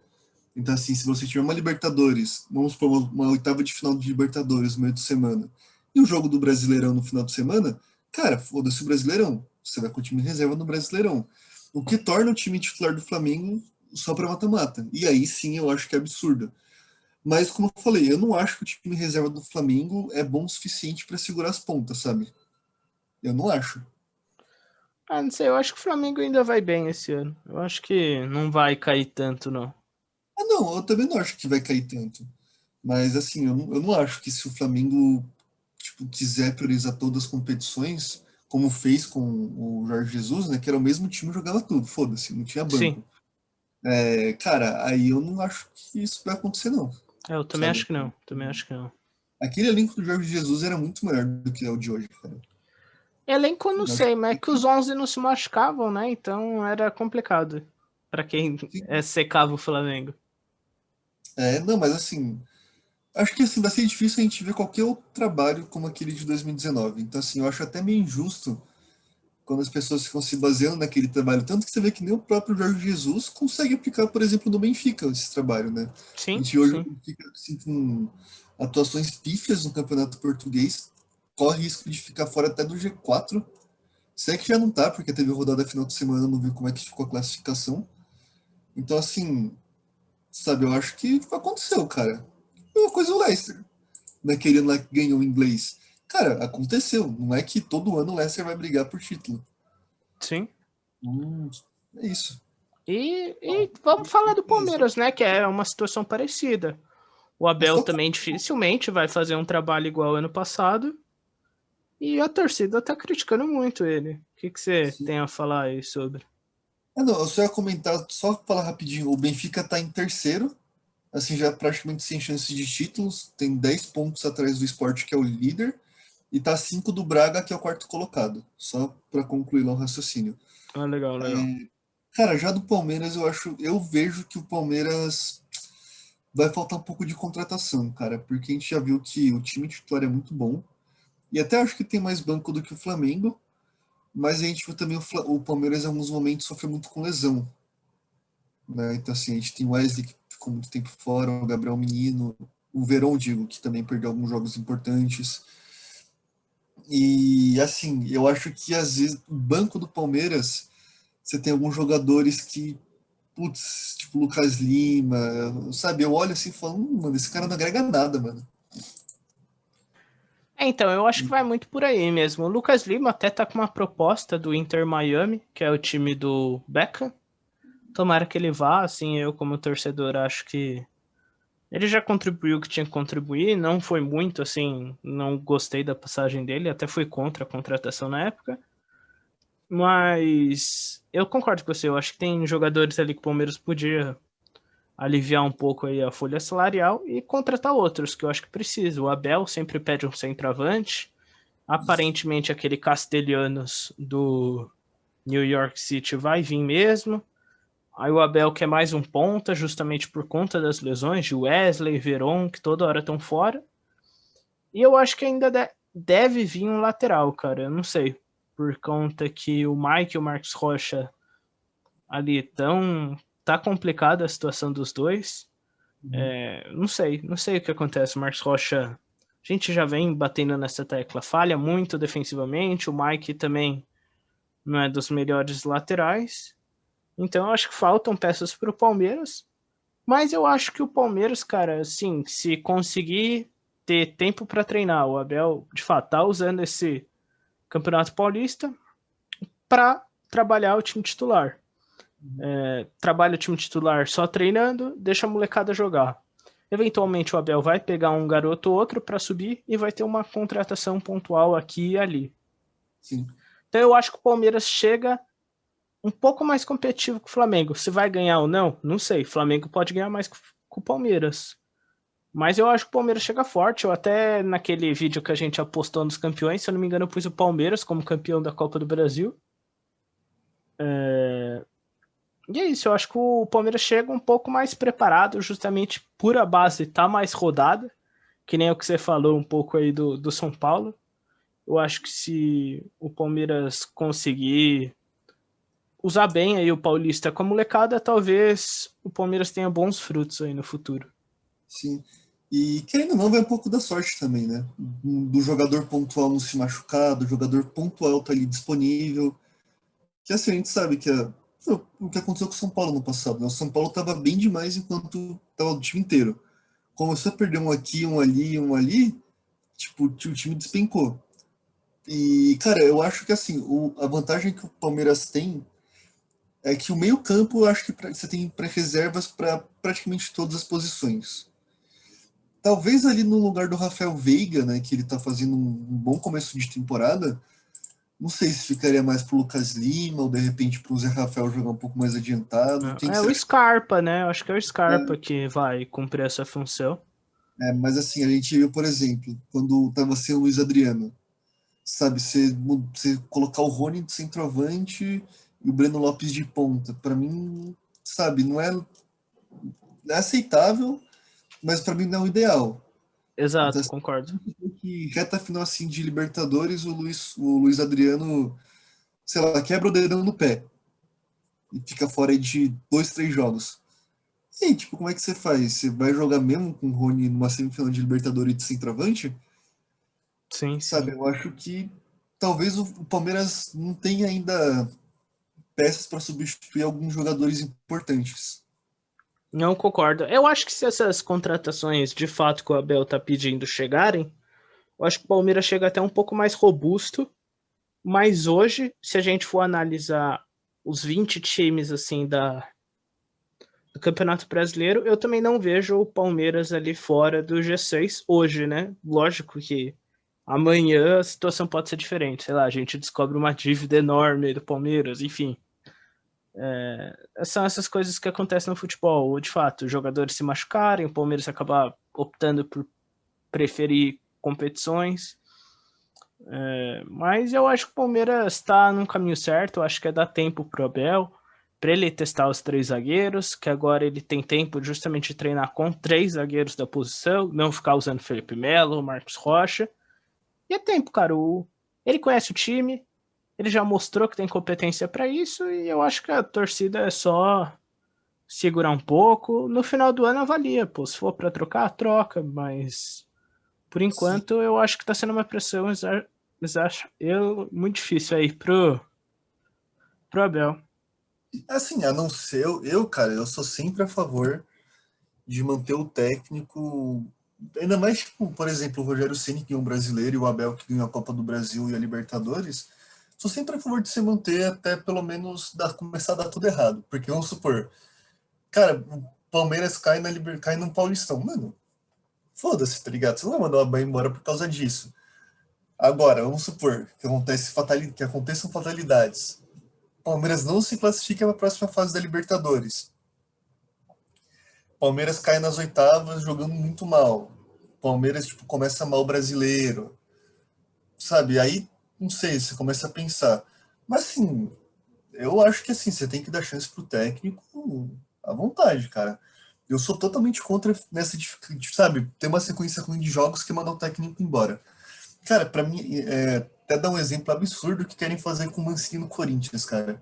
Então, assim, se você tiver uma Libertadores, vamos supor, uma oitava de final de Libertadores no meio de semana, e o jogo do Brasileirão no final de semana, cara, foda-se o Brasileirão. Você vai com o time reserva no Brasileirão. O que torna o time titular do Flamengo só para mata-mata. E aí sim eu acho que é absurdo. Mas, como eu falei, eu não acho que o time reserva do Flamengo é bom o suficiente para segurar as pontas, sabe? Eu não acho. Ah, não sei, eu acho que o Flamengo ainda vai bem esse ano. Eu acho que não vai cair tanto, não. Ah, não, eu também não acho que vai cair tanto. Mas, assim, eu não acho que se o Flamengo tipo, quiser priorizar todas as competições, como fez com o Jorge Jesus, né? Que era o mesmo time, jogava tudo, foda-se, não tinha Sim, banco. Cara, aí eu não acho que isso vai acontecer, não, eu também acho sabe? que não. Também acho que não. Aquele elenco do Jorge Jesus era muito melhor do que é o de hoje, cara. Elenco eu não Eu acho sei, mas é que os que 11 não se machucavam, né? Então era complicado para quem secava o Flamengo. não, mas assim, acho que assim, vai ser difícil a gente ver qualquer outro trabalho como aquele de 2019. Então, assim, eu acho até meio injusto quando as pessoas ficam se baseando naquele trabalho. Tanto que você vê que nem o próprio Jorge Jesus consegue aplicar, por exemplo, no Benfica esse trabalho, né? A Sim, gente hoje sim. fica assim, com atuações pífias no Campeonato Português, corre risco de ficar fora até do G4. Se é que já não tá, porque teve rodada final de semana, não vi como é que ficou a classificação. Então, assim, sabe, eu acho que aconteceu, cara. Uma coisa o Leicester, naquele lá que ganhou o inglês. Cara, aconteceu. Não é que todo ano o Leicester vai brigar por título. Sim. Hum, é isso. E vamos falar do Palmeiras, né? Que é uma situação parecida. O Mas Abel total. também dificilmente vai fazer um trabalho igual ano passado. E a torcida tá criticando muito ele. O que você tem a falar aí sobre? Não, eu só ia comentar, só falar rapidinho. O Benfica tá em terceiro, assim, já praticamente sem chance de títulos. Tem 10 pontos atrás do Sport, que é o líder. E tá 5 do Braga, que é o quarto colocado. Só para concluir lá o raciocínio. Ah, legal, legal. Cara, já do Palmeiras, eu vejo que o Palmeiras vai faltar um pouco de contratação, cara, porque a gente já viu que o time titular é muito bom. E até acho que tem mais banco do que o Flamengo. Mas a gente viu também o Palmeiras em alguns momentos sofrer muito com lesão, né? Então, assim, a gente tem o Wesley que ficou muito tempo fora, o Gabriel Menino, o Verón, digo, que também perdeu alguns jogos importantes. E, assim, eu acho que às vezes o banco do Palmeiras, você tem alguns jogadores que, putz, tipo Lucas Lima, sabe? Eu olho assim e falo, mano, esse cara não agrega nada, mano. Então, eu acho que vai muito por aí mesmo. O Lucas Lima até tá com uma proposta do Inter Miami, que é o time do Beckham. Tomara que ele vá, assim, eu como torcedor acho que ele já contribuiu o que tinha que contribuir, não foi muito, assim, não gostei da passagem dele, até fui contra a contratação na época. Mas eu concordo com você, eu acho que tem jogadores ali que o Palmeiras podia aliviar um pouco aí a folha salarial e contratar outros que eu acho que precisa. O Abel sempre pede um centroavante. Aparentemente aquele Castelhanos do New York City vai vir mesmo. Aí o Abel quer mais um ponta, justamente por conta das lesões de Wesley, Veron, que toda hora estão fora. E eu acho que ainda deve vir um lateral, cara. Eu não sei. Por conta que o Mike e o Marcos Rocha ali estão. Tá complicada a situação dos dois. Não sei o que acontece. O Marcos Rocha, a gente já vem batendo nessa tecla, falha muito defensivamente. O Mike também não é dos melhores laterais. Então eu acho que faltam peças para o Palmeiras, mas eu acho que o Palmeiras, cara, assim, se conseguir ter tempo para treinar, o Abel de fato tá usando esse Campeonato Paulista para trabalhar o time titular. Trabalha o time titular só treinando, deixa a molecada jogar. Eventualmente o Abel vai pegar um garoto ou outro para subir e vai ter uma contratação pontual aqui e ali. Sim. Então eu acho que o Palmeiras chega um pouco mais competitivo que o Flamengo. Se vai ganhar ou não, não sei. O Flamengo pode ganhar mais que o Palmeiras. Mas eu acho que o Palmeiras chega forte. Eu até naquele vídeo que a gente apostou nos campeões, se eu não me engano, eu pus o Palmeiras como campeão da Copa do Brasil. E é isso, eu acho que o Palmeiras chega um pouco mais preparado, justamente por a base estar tá mais rodada, que nem o que você falou um pouco aí do São Paulo. Eu acho que se o Palmeiras conseguir usar bem aí o Paulista com a molecada, talvez o Palmeiras tenha bons frutos aí no futuro. Sim. E querendo ou não, vai um pouco da sorte também, né? Do jogador pontual não se machucar, do jogador pontual tá ali disponível. Que assim, a gente sabe que o que aconteceu com o São Paulo no passado, né? O São Paulo tava bem demais enquanto tava o time inteiro. Começou a perder um ali, tipo, o time despencou. E, cara, eu acho que assim, a vantagem que o Palmeiras tem é que o meio-campo, eu acho que você tem reservas para praticamente todas as posições. Talvez ali no lugar do Rafael Veiga, né, que ele tá fazendo um bom começo de temporada, não sei se ficaria mais pro Lucas Lima ou de repente pro Zé Rafael jogar um pouco mais adiantado. Quem que É você o acha? Scarpa, né? Eu acho que é o Scarpa que vai cumprir essa função. Mas assim, a gente viu, por exemplo, quando tava sem o Luiz Adriano, sabe, você colocar o Rony de centroavante e o Breno Lopes de ponta, para mim, sabe, não é aceitável, mas para mim não é o ideal. Então, Exato, assim, concordo. que reta final assim de Libertadores, o Luiz Adriano, sei lá, quebra o dedão no pé e fica fora aí de 2, 3 jogos. E aí, tipo, como é que você faz? Você vai jogar mesmo com o Rony numa semifinal de Libertadores de centroavante? Sim, Sabe, sim. eu acho que talvez o Palmeiras não tenha ainda peças para substituir alguns jogadores importantes. Não concordo. Eu acho que se essas contratações de fato que o Abel tá pedindo chegarem, eu acho que o Palmeiras chega até um pouco mais robusto. Mas hoje, se a gente for analisar os 20 times assim do Campeonato Brasileiro, eu também não vejo o Palmeiras ali fora do G6 hoje, né? Lógico que amanhã a situação pode ser diferente. Sei lá, a gente descobre uma dívida enorme do Palmeiras, enfim. São essas coisas que acontecem no futebol. Ou, de fato, os jogadores se machucarem, o Palmeiras acabar optando por preferir competições. Mas eu acho que o Palmeiras está num caminho certo. Eu acho que é dar tempo pro Abel para ele testar os três zagueiros, que agora ele tem tempo justamente de treinar com três zagueiros da posição, não ficar usando Felipe Melo, Marcos Rocha. E é tempo, cara. Ele conhece o time, ele já mostrou que tem competência para isso, e eu acho que a torcida é só segurar um pouco. No final do ano avalia, pô. Se for para trocar, troca, mas por Sim. enquanto, eu acho que está sendo uma pressão muito difícil aí pro Abel. Assim, a não ser cara, eu sou sempre a favor de manter o técnico, ainda mais, tipo, por exemplo, o Rogério Ceni que ganhou o Brasileiro e o Abel que ganhou a Copa do Brasil e a Libertadores, sou sempre a favor de se manter até pelo menos começar a dar tudo errado. Porque vamos supor, cara, o Palmeiras cai no Paulistão. Mano, foda-se, tá ligado? Você não vai mandar o Abel embora por causa disso. Agora, vamos supor que aconteçam fatalidades. O Palmeiras não se classifica para a próxima fase da Libertadores. Palmeiras cai nas oitavas jogando muito mal. Palmeiras tipo começa mal o brasileiro, sabe? Aí não sei, você começa a pensar. Mas assim, eu acho que assim, você tem que dar chance pro técnico à vontade, cara. Eu sou totalmente contra nessa, sabe, ter uma sequência ruim de jogos que manda o técnico embora. Cara, pra mim, até dar um exemplo absurdo que querem fazer com o Mancini no Corinthians, cara.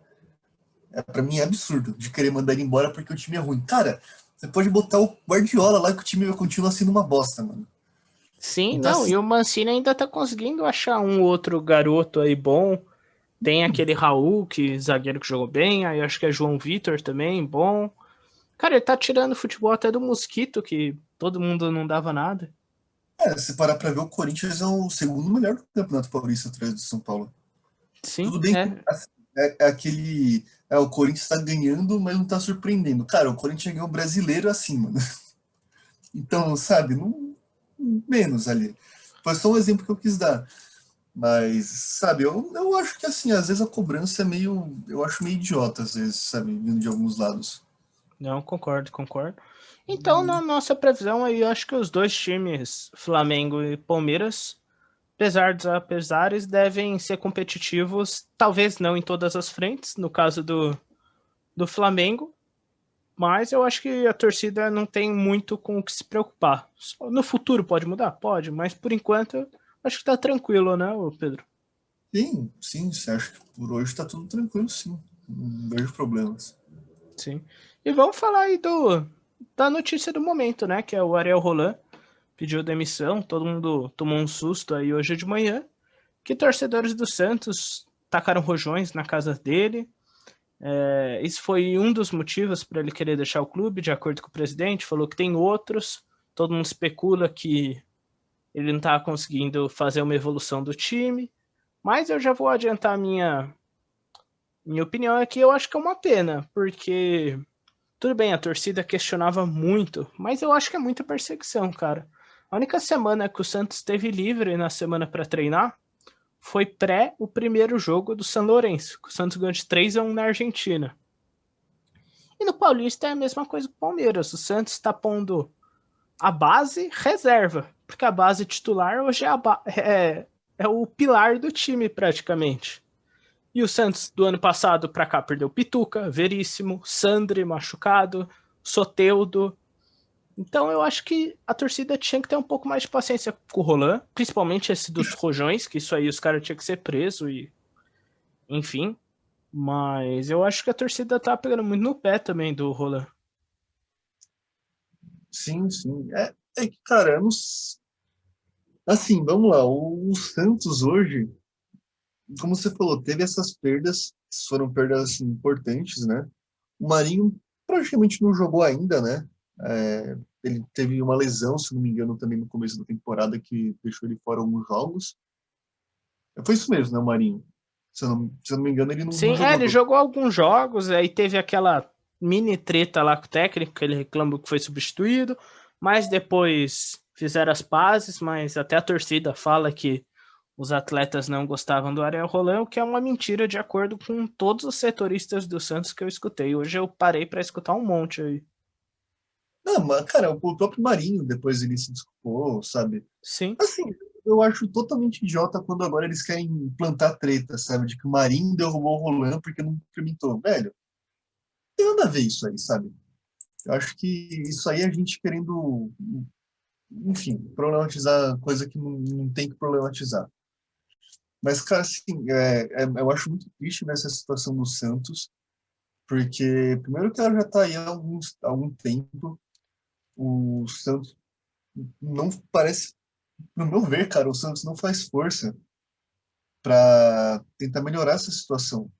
Pra mim é absurdo de querer mandar ele embora porque o time é ruim. Cara, você pode botar o Guardiola lá que o time continua sendo uma bosta, mano. Sim, Então, não, assim, e o Mancini ainda tá conseguindo achar um outro garoto aí bom. Tem aquele Raul, que zagueiro que jogou bem, aí acho que é João Vitor também, bom. Cara, ele tá tirando futebol até do Mosquito, que todo mundo não dava nada. Se parar pra ver, o Corinthians é o segundo melhor do Campeonato Paulista atrás do São Paulo. Sim, Tudo bem que é. assim, é aquele. O Corinthians tá ganhando, mas não tá surpreendendo. Cara, o Corinthians ganhou o brasileiro acima, né? Então, sabe, não, menos ali. Foi só um exemplo que eu quis dar. Mas, sabe, eu acho que assim, às vezes a cobrança é meio. Eu acho meio idiota, às vezes, sabe, vindo de alguns lados. Não, concordo, concordo. Então, na nossa previsão aí, eu acho que os dois times, Flamengo e Palmeiras, apesar dos apesares, devem ser competitivos, talvez não em todas as frentes, no caso do Flamengo, mas eu acho que a torcida não tem muito com o que se preocupar. No futuro pode mudar? Pode, mas por enquanto acho que tá tranquilo, né, Pedro? Sim, sim, você acha que por hoje tá tudo tranquilo, sim. Não vejo problemas. Sim. E vamos falar aí da notícia do momento, né, que é o Ariel Roland pediu demissão, todo mundo tomou um susto aí hoje de manhã, que torcedores do Santos tacaram rojões na casa dele. Esse foi um dos motivos para ele querer deixar o clube, de acordo com o presidente, falou que tem outros, todo mundo especula que ele não está conseguindo fazer uma evolução do time, mas eu já vou adiantar minha opinião é que eu acho que é uma pena, porque tudo bem, a torcida questionava muito, mas eu acho que é muita perseguição, cara. A única semana que o Santos teve livre na semana para treinar foi pré o primeiro jogo do São Lourenço, que o Santos ganhou de 3-1 na Argentina. E no Paulista é a mesma coisa que o Palmeiras. O Santos está pondo a base reserva, porque a base titular hoje é o pilar do time praticamente. E o Santos do ano passado para cá perdeu Pituca, Veríssimo, Sandri machucado, Soteudo. Então eu acho que a torcida tinha que ter um pouco mais de paciência com o Roland, principalmente esse dos rojões, que isso aí os caras tinham que ser presos e enfim. Mas eu acho que a torcida tá pegando muito no pé também do Roland. Sim, sim. É que, cara, eu não, assim, vamos lá. O Santos hoje, como você falou, teve essas perdas, foram perdas assim, importantes, né? O Marinho praticamente não jogou ainda, né? Ele teve uma lesão, se não me engano, também no começo da temporada, que deixou ele fora alguns jogos. Foi isso mesmo, né, o Marinho? Se eu não me engano, ele não Sim, jogou ele todo. jogou alguns jogos, aí teve aquela mini treta lá com o técnico, que ele reclamou que foi substituído, mas depois fizeram as pazes, mas até a torcida fala que os atletas não gostavam do Ariel Roland, o que é uma mentira de acordo com todos os setoristas do Santos que eu escutei. Hoje eu parei para escutar um monte aí. Não, mas, cara, o próprio Marinho, depois ele se desculpou, sabe? Sim, Assim, eu acho totalmente idiota quando agora eles querem plantar treta, sabe? De que o Marinho derrubou o Roland porque não implementou. Velho, tem nada a ver isso aí, sabe? Eu acho que isso aí é a gente querendo, enfim, problematizar coisa que não tem que problematizar. Mas, cara, assim, eu acho muito triste nessa situação do Santos, porque, primeiro que ela já está aí há algum tempo, o Santos não parece, no meu ver, cara, o Santos não faz força para tentar melhorar essa situação.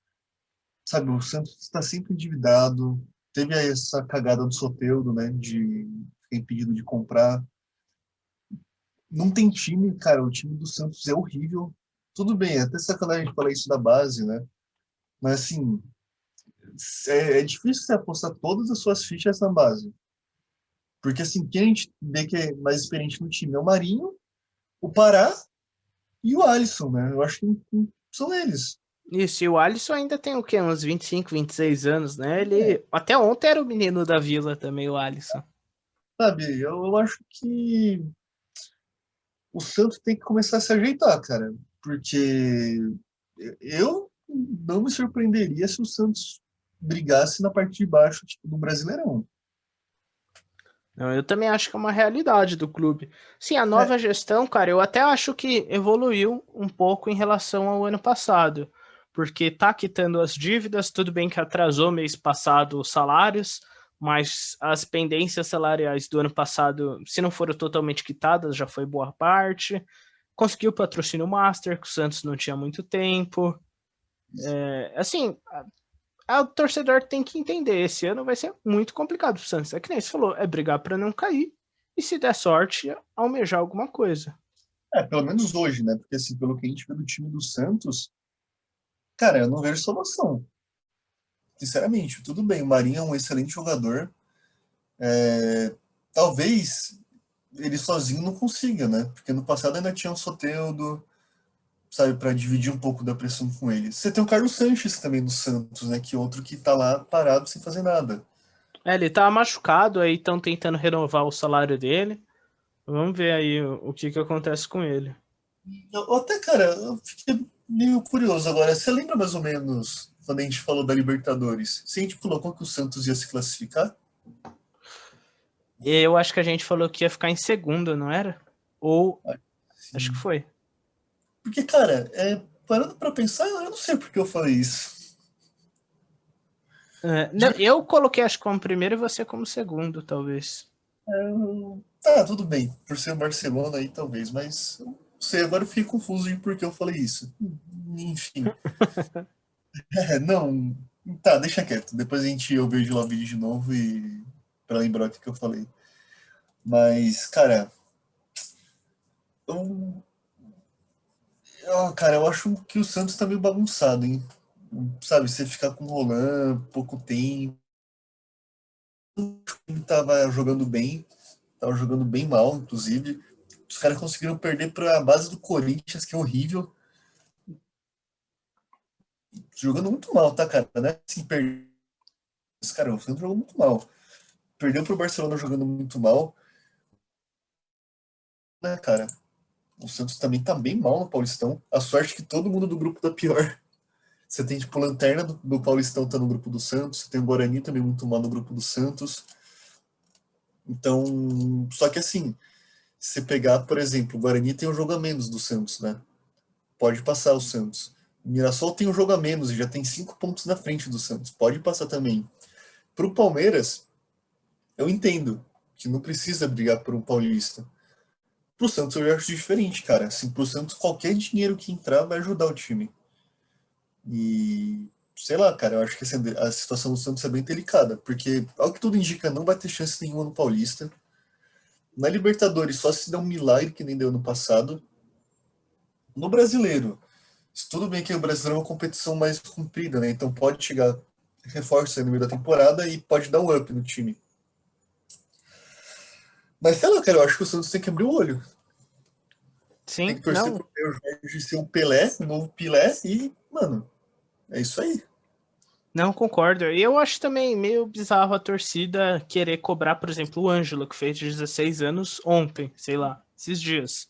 Sabe, o Santos está sempre endividado, teve aí essa cagada do Soteldo, né, de ficar impedido de comprar. Não tem time, cara, o time do Santos é horrível. Tudo bem, é até sacanagem falar isso da base, né? Mas assim, é difícil você apostar todas as suas fichas na base. Porque assim, quem a gente vê que é mais experiente no time é o Marinho, o Pará e o Alisson, né? Eu acho que são eles. isso. E o Alisson ainda tem o quê? Uns 25, 26 anos, né? É, Ele até ontem era o menino da vila também, o Alisson. sabe, eu acho que o Santos tem que começar a se ajeitar, cara. Porque eu não me surpreenderia se o Santos brigasse na parte de baixo, tipo, no Brasileirão. Não, eu também acho que é uma realidade do clube. Sim, a É, nova gestão, cara, eu até acho que evoluiu um pouco em relação ao ano passado, porque tá quitando as dívidas, tudo bem que atrasou mês passado os salários, mas as pendências salariais do ano passado, se não foram totalmente quitadas, já foi boa parte. Conseguiu o patrocínio Master, que o Santos não tinha muito tempo. Assim, o torcedor tem que entender, esse ano vai ser muito complicado pro Santos. É que nem você falou, é brigar para não cair e se der sorte, almejar alguma coisa. Pelo menos hoje, né? Porque assim, pelo que a gente vê do time do Santos, cara, eu não vejo solução. Sinceramente, tudo bem, o Marinho é um excelente jogador. Talvez ele sozinho não consiga, né? Porque no passado ainda tinha o Soteldo, sabe, para dividir um pouco da pressão com ele. Você tem o Carlos Sanches também no Santos, né? Que é outro que tá lá parado sem fazer nada. Ele tá machucado, aí estão tentando renovar o salário dele. Vamos ver aí o que acontece com ele. Até, cara, eu fiquei meio curioso agora. Você lembra mais ou menos quando a gente falou da Libertadores? Se a gente colocou que o Santos ia se classificar? Eu acho que a gente falou que ia ficar em segundo, não era? Ou acho que Sim. foi. Porque, cara, parando pra pensar, eu não sei por que eu falei isso. De Não, eu coloquei acho que como primeiro e você como segundo, talvez. Tá, tudo bem. Por ser o Barcelona aí, talvez, mas eu não sei, agora eu fiquei confuso de por que eu falei isso. Enfim. Não. Tá, deixa quieto. Depois eu vejo lá o vídeo de novo e pra lembrar o que eu falei. Mas, cara, eu, cara, eu acho que o Santos tá meio bagunçado, hein? Sabe, você ficar com o Roland pouco tempo, ele tava jogando bem mal, inclusive. Os caras conseguiram perder pra base do Corinthians, que é horrível. Jogando muito mal, tá, cara? Né? Assim, cara, o Santos jogou muito mal. Perdeu pro Barcelona jogando muito mal, né, cara? O Santos também tá bem mal no Paulistão. A sorte é que todo mundo do grupo tá pior. Você tem, tipo, Lanterna do Paulistão tá no grupo do Santos, você tem o Guarani também muito mal no grupo do Santos. Então, só que assim, se você pegar, por exemplo, o Guarani tem um jogo a menos do Santos, né? Pode passar o Santos. O Mirassol tem um jogo a menos e já tem 5 pontos na frente do Santos. Pode passar também. Pro Palmeiras, eu entendo que não precisa brigar por um paulista. Pro Santos eu acho diferente, cara. Assim, pro Santos qualquer dinheiro que entrar vai ajudar o time. E sei lá, cara, eu acho que assim, a situação do Santos é bem delicada, porque ao que tudo indica não vai ter chance nenhuma no Paulista. Na Libertadores só se der um milagre que nem deu no passado. No Brasileiro, tudo bem que o Brasileiro é uma competição mais comprida, né? Então pode chegar reforço aí no meio da temporada e pode dar um up no time. Mas sei lá, cara, eu acho que o Santos tem que abrir o olho. Tem Sim, que torcer não, pro Jorge ser um Pelé, um novo Pelé, e, mano, é isso aí. não concordo. E eu acho também meio bizarro a torcida querer cobrar, por exemplo, o Ângelo, que fez 16 anos ontem, sei lá, esses dias.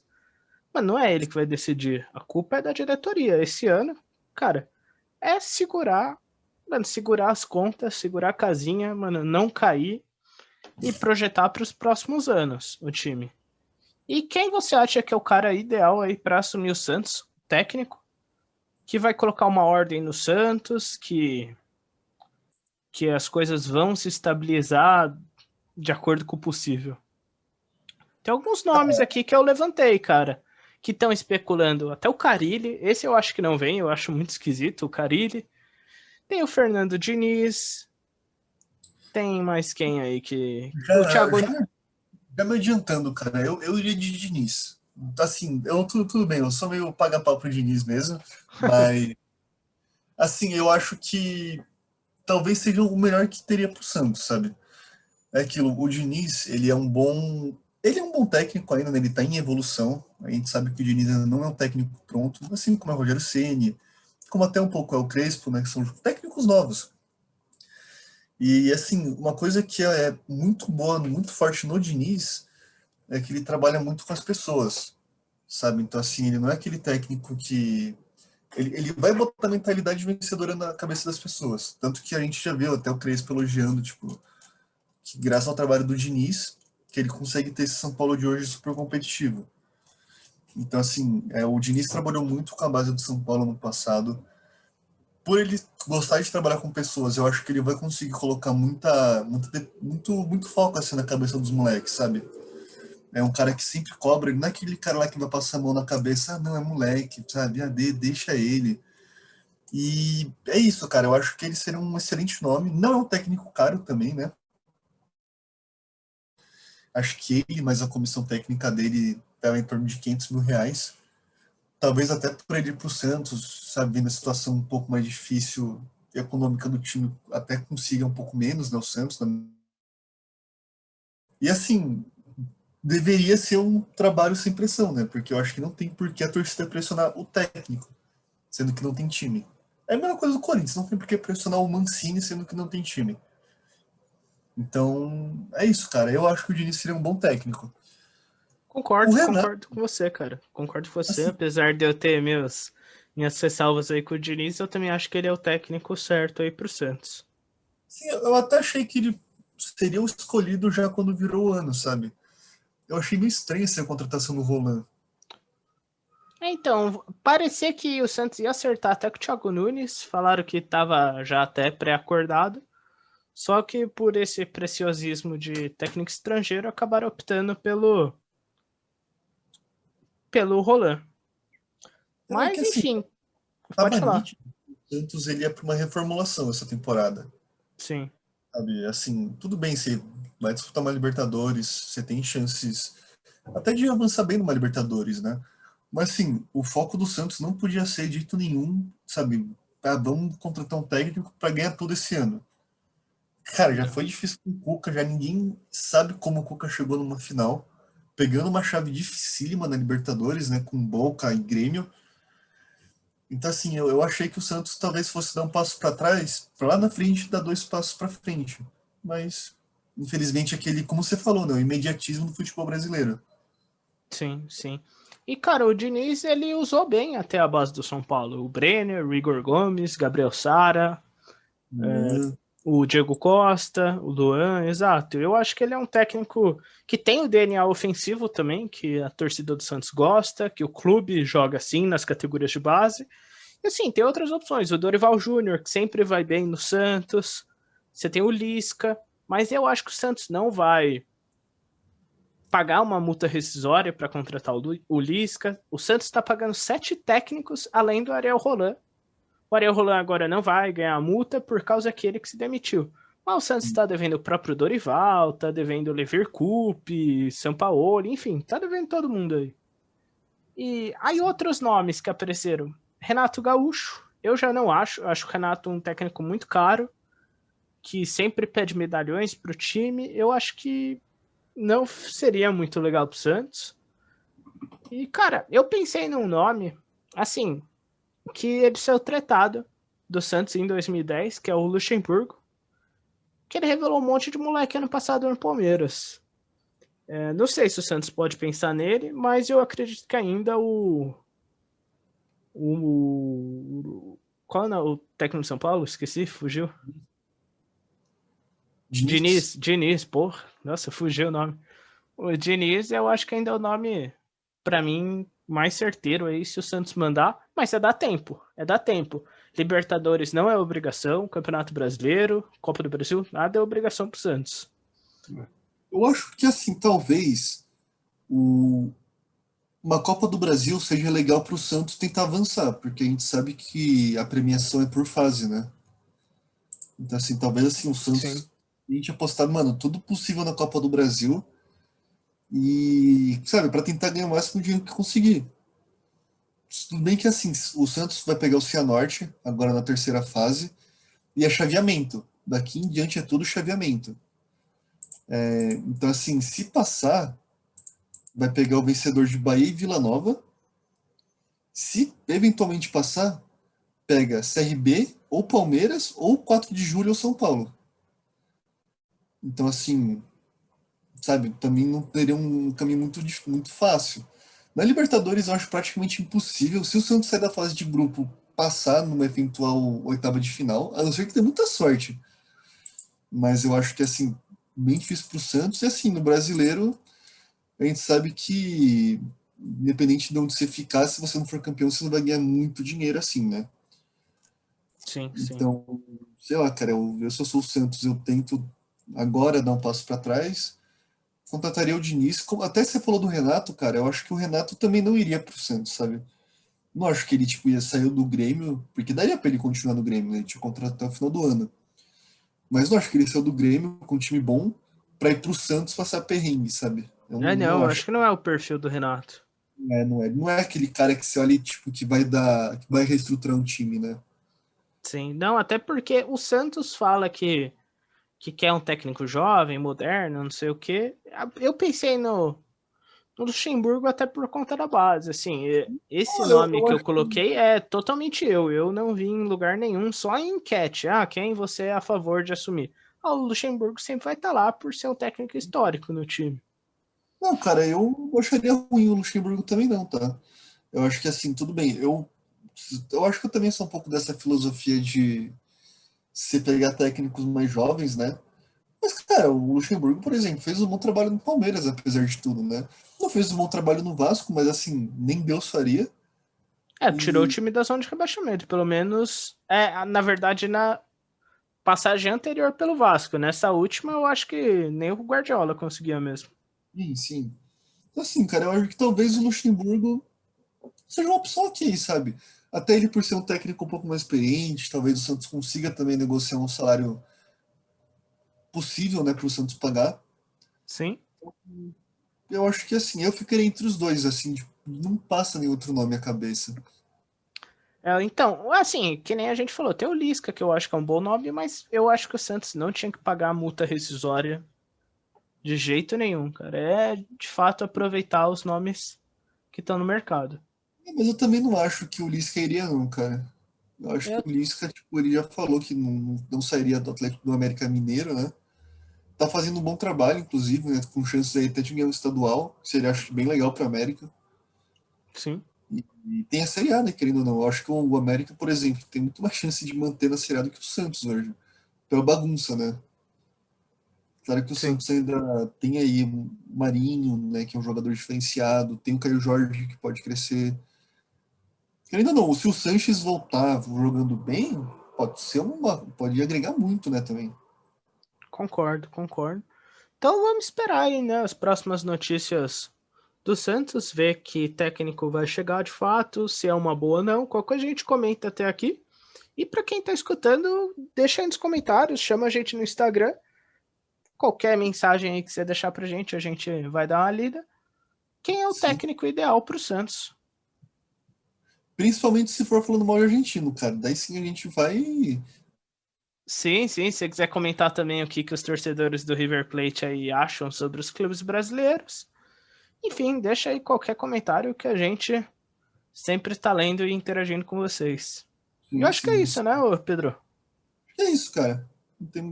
Mas não é ele que vai decidir. A culpa é da diretoria. Esse ano, cara, é segurar, mano, segurar as contas, segurar a casinha, mano, não cair e projetar para os próximos anos o time. E quem você acha que é o cara ideal aí para assumir o Santos? Técnico que vai colocar uma ordem no Santos, que as coisas vão se estabilizar de acordo com o possível. Tem alguns nomes aqui que eu levantei, cara, que estão especulando. Até o Carille, esse eu acho que não vem, eu acho muito esquisito o Carille. Tem o Fernando Diniz, tem mais quem aí que. O Já, Thiago. já me adiantando, cara, eu iria de Diniz. Assim, tudo bem, eu sou meio paga-pau pro Diniz mesmo, mas, assim, eu acho que talvez seja o melhor que teria pro Santos, sabe? É aquilo, o Diniz, ele é um bom técnico ainda, né? Ele tá em evolução. A gente sabe que o Diniz ainda não é um técnico pronto, assim como é o Rogério Ceni, como até um pouco é o Crespo, né? Que são técnicos novos. E assim, uma coisa que é muito boa, muito forte no Diniz é que ele trabalha muito com as pessoas, sabe? Então, assim, ele não é aquele técnico que. Ele vai botar a mentalidade vencedora na cabeça das pessoas. Tanto que a gente já viu até o Crespo elogiando, tipo, que graças ao trabalho do Diniz, que ele consegue ter esse São Paulo de hoje super competitivo. Então, assim, o Diniz trabalhou muito com a base do São Paulo no passado. Por ele gostar de trabalhar com pessoas, eu acho que ele vai conseguir colocar muito foco assim na cabeça dos moleques, sabe? É um cara que sempre cobra, ele não é aquele cara lá que vai passar a mão na cabeça, não, é moleque, sabe? Deixa ele. E é isso, cara. Eu acho que ele seria um excelente nome. Não é um técnico caro também, né? Acho que ele, mais a comissão técnica dele, estava em torno de R$ 500 mil. Talvez até por ele ir para o Santos, sabe, vendo a situação um pouco mais difícil econômica do time, até consiga um pouco menos, né, o Santos. Né? E assim, deveria ser um trabalho sem pressão, né? Porque eu acho que não tem por que a torcida pressionar o técnico, sendo que não tem time. É a mesma coisa do Corinthians, não tem por que pressionar o Mancini, sendo que não tem time. Então, é isso, cara. Eu acho que o Diniz seria um bom técnico. O Concordo, Renato, concordo com você, cara. Concordo com você. assim, Apesar de eu ter minhas ressalvas aí com o Diniz, eu também acho que ele é o técnico certo aí pro Santos. sim, eu até achei que ele seria o escolhido já quando virou o ano, sabe? Eu achei meio estranho essa contratação do Roland. Então, parecia que o Santos ia acertar até com o Thiago Nunes. Falaram que estava já até pré-acordado. Só que por esse preciosismo de técnico estrangeiro, acabaram optando pelo Roland. É que Mas, assim, enfim, pode tava falar. nítido que o Santos ele ia para uma reformulação essa temporada. Sim, Sabe? Assim, tudo bem, você vai disputar uma Libertadores, você tem chances até de avançar bem numa Libertadores, né? Mas assim, o foco do Santos não podia ser de jeito nenhum, sabe? Ah, vamos contratar um técnico para ganhar tudo esse ano. Cara, já não. foi difícil com o Cuca, já ninguém sabe como o Cuca chegou numa final, pegando uma chave dificílima na Libertadores, né? Com Boca e Grêmio. Então, assim, eu achei que o Santos talvez fosse dar um passo para trás, para lá na frente dar dois passos para frente. Mas, infelizmente, aquele, como você falou, né? O imediatismo do futebol brasileiro. Sim, sim. E, cara, o Diniz, ele usou bem até a base do São Paulo. O Brenner, o Igor Gomes, Gabriel Sara, Luan, o Diego Costa, o Luan, exato. Eu acho que ele é um técnico que tem o DNA ofensivo também, que a torcida do Santos gosta, que o clube joga assim nas categorias de base. E assim, tem outras opções. O Dorival Júnior, que sempre vai bem no Santos. Você tem o Lisca. Mas eu acho que o Santos não vai pagar uma multa rescisória para contratar o Lisca. O Santos está pagando 7 técnicos além do Ariel Roland. O Ariel Roland agora não vai ganhar a multa por causa daquele que se demitiu. Mas o Santos está devendo o próprio Dorival, está devendo o Leverkusen, Sampaoli, enfim, está devendo todo mundo aí. E aí outros nomes que apareceram. Renato Gaúcho, eu já não acho o Renato um técnico muito caro, que sempre pede medalhões para o time. Eu acho que não seria muito legal para o Santos. E, cara, eu pensei num nome, assim, que ele saiu tretado do Santos em 2010, que é o Luxemburgo, que ele revelou um monte de moleque ano passado no Palmeiras. Não sei se o Santos pode pensar nele, mas eu acredito que ainda qual é o técnico de São Paulo? Esqueci, fugiu. Diniz. Diniz, porra. Nossa, fugiu o nome. O Diniz, eu acho que ainda é o nome, pra mim, mais certeiro aí se o Santos mandar, mas é dar tempo, é dar tempo. Libertadores não é obrigação, Campeonato Brasileiro, Copa do Brasil, nada é obrigação pro Santos. Eu acho que, assim, talvez o, uma Copa do Brasil seja legal para o Santos tentar avançar, porque a gente sabe que a premiação é por fase, né? Então, assim, talvez assim, o Sim, Santos a gente apostar, mano, tudo possível na Copa do Brasil e, sabe, para tentar ganhar o máximo dinheiro que conseguir. Tudo bem que assim, o Santos vai pegar o Cianorte agora na terceira fase e é chaveamento. Daqui em diante é tudo chaveamento. Então, assim, se passar, vai pegar o vencedor de Bahia e Vila Nova. Se eventualmente passar, pega CRB ou Palmeiras ou 4 de julho ou São Paulo. Então, assim, sabe, também não teria um caminho muito fácil. Na Libertadores eu acho praticamente impossível, se o Santos sair da fase de grupo, passar numa eventual oitava de final, a não ser que tenha muita sorte. Mas eu acho que, assim, bem difícil para o Santos. E, assim, no brasileiro, a gente sabe que, independente de onde você ficar, se você não for campeão, você não vai ganhar muito dinheiro assim, né? sim, sim. Então, sei lá, cara, se eu sou o Santos, eu tento agora dar um passo para trás, contrataria o Diniz. Até você falou do Renato, cara, eu acho que o Renato também não iria pro Santos, sabe? Não acho que ele, tipo, ia sair do Grêmio, porque daria pra ele continuar no Grêmio, né? Ele tinha contrato até o final do ano. Mas não acho que ele saiu do Grêmio com um time bom pra ir pro Santos passar perrengue, sabe? Eu É, não não, acho. acho que não é o perfil do Renato. Não é aquele cara que você olha e, tipo, que vai reestruturar um time, né? Sim, não, até porque o Santos fala que quer um técnico jovem, moderno, não sei o quê. Eu pensei no Luxemburgo até por conta da base, assim, esse Ah, eu, nome eu que eu acho que. coloquei é totalmente eu não vi em lugar nenhum, só em enquete, quem você é a favor de assumir? O Luxemburgo sempre vai estar lá por ser um técnico histórico no time. Não, cara, eu não acharia ruim o Luxemburgo também, não, tá? Eu acho que, assim, tudo bem. Eu acho que eu também sou um pouco dessa filosofia de se pegar técnicos mais jovens, né? Mas, cara, o Luxemburgo, por exemplo, fez um bom trabalho no Palmeiras, apesar de tudo, né? Não fez um bom trabalho no Vasco, mas assim, nem Deus faria. Tirou o E, time da zona de rebaixamento, pelo menos, na verdade, na passagem anterior pelo Vasco, nessa última eu acho que nem o Guardiola conseguia mesmo. sim. Então, assim, cara, eu acho que talvez o Luxemburgo seja uma opção ok, sabe? Até ele por ser um técnico um pouco mais experiente, talvez o Santos consiga também negociar um salário possível, né, para o Santos pagar. Sim. Eu acho que, assim, eu ficaria entre os dois, assim, tipo, não passa nenhum outro nome à cabeça. Então, assim, que nem a gente falou, tem o Lisca, que eu acho que é um bom nome, mas eu acho que o Santos não tinha que pagar a multa rescisória de jeito nenhum, cara. É de fato aproveitar os nomes que estão no mercado. Mas eu também não acho que o Lisca iria, não, cara. Eu acho que Eu, o Lisca, tipo, ele já falou que não sairia do Atlético do América Mineiro, né? Tá fazendo um bom trabalho, inclusive, né? Com chances aí até de ganhar um estadual, que seria, acho, bem legal para América. sim, E tem a Série A, né? Querendo ou não. Eu acho que o América, por exemplo, tem muito mais chance de manter na Série A do que o Santos hoje. Pela bagunça, né? Claro que o sim. Santos ainda tem aí o Marinho, né? Que é um jogador diferenciado. Tem o Caio Jorge, que pode crescer. Querendo ou não, se o Sanches voltar jogando bem, pode agregar muito, né, também. Concordo, concordo. Então vamos esperar aí, né, as próximas notícias do Santos, ver que técnico vai chegar de fato, se é uma boa ou não. Qualquer coisa a gente comenta até aqui. E para quem tá escutando, deixa aí nos comentários, chama a gente no Instagram. Qualquer mensagem aí que você deixar pra gente, a gente vai dar uma lida. Quem é o Sim. técnico ideal pro Santos? Principalmente se for falando mal de argentino, cara. Daí sim a gente vai. Sim, sim, se você quiser comentar também o que os torcedores do River Plate aí acham sobre os clubes brasileiros. Enfim, deixa aí qualquer comentário que a gente sempre está lendo e interagindo com vocês. Eu Sim, acho que é sim. isso, né, ô Pedro? É isso, cara.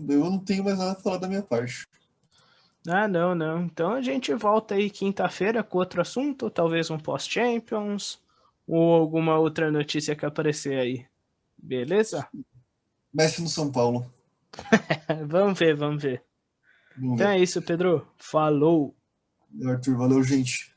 Eu não tenho mais nada a falar da minha parte. Não, não. Então a gente volta aí quinta-feira com outro assunto, talvez um pós-Champions ou alguma outra notícia que aparecer aí. Beleza? Messi no São Paulo. Vamos ver, vamos ver. Vamos Então ver. é isso, Pedro. Falou! Arthur, valeu, gente.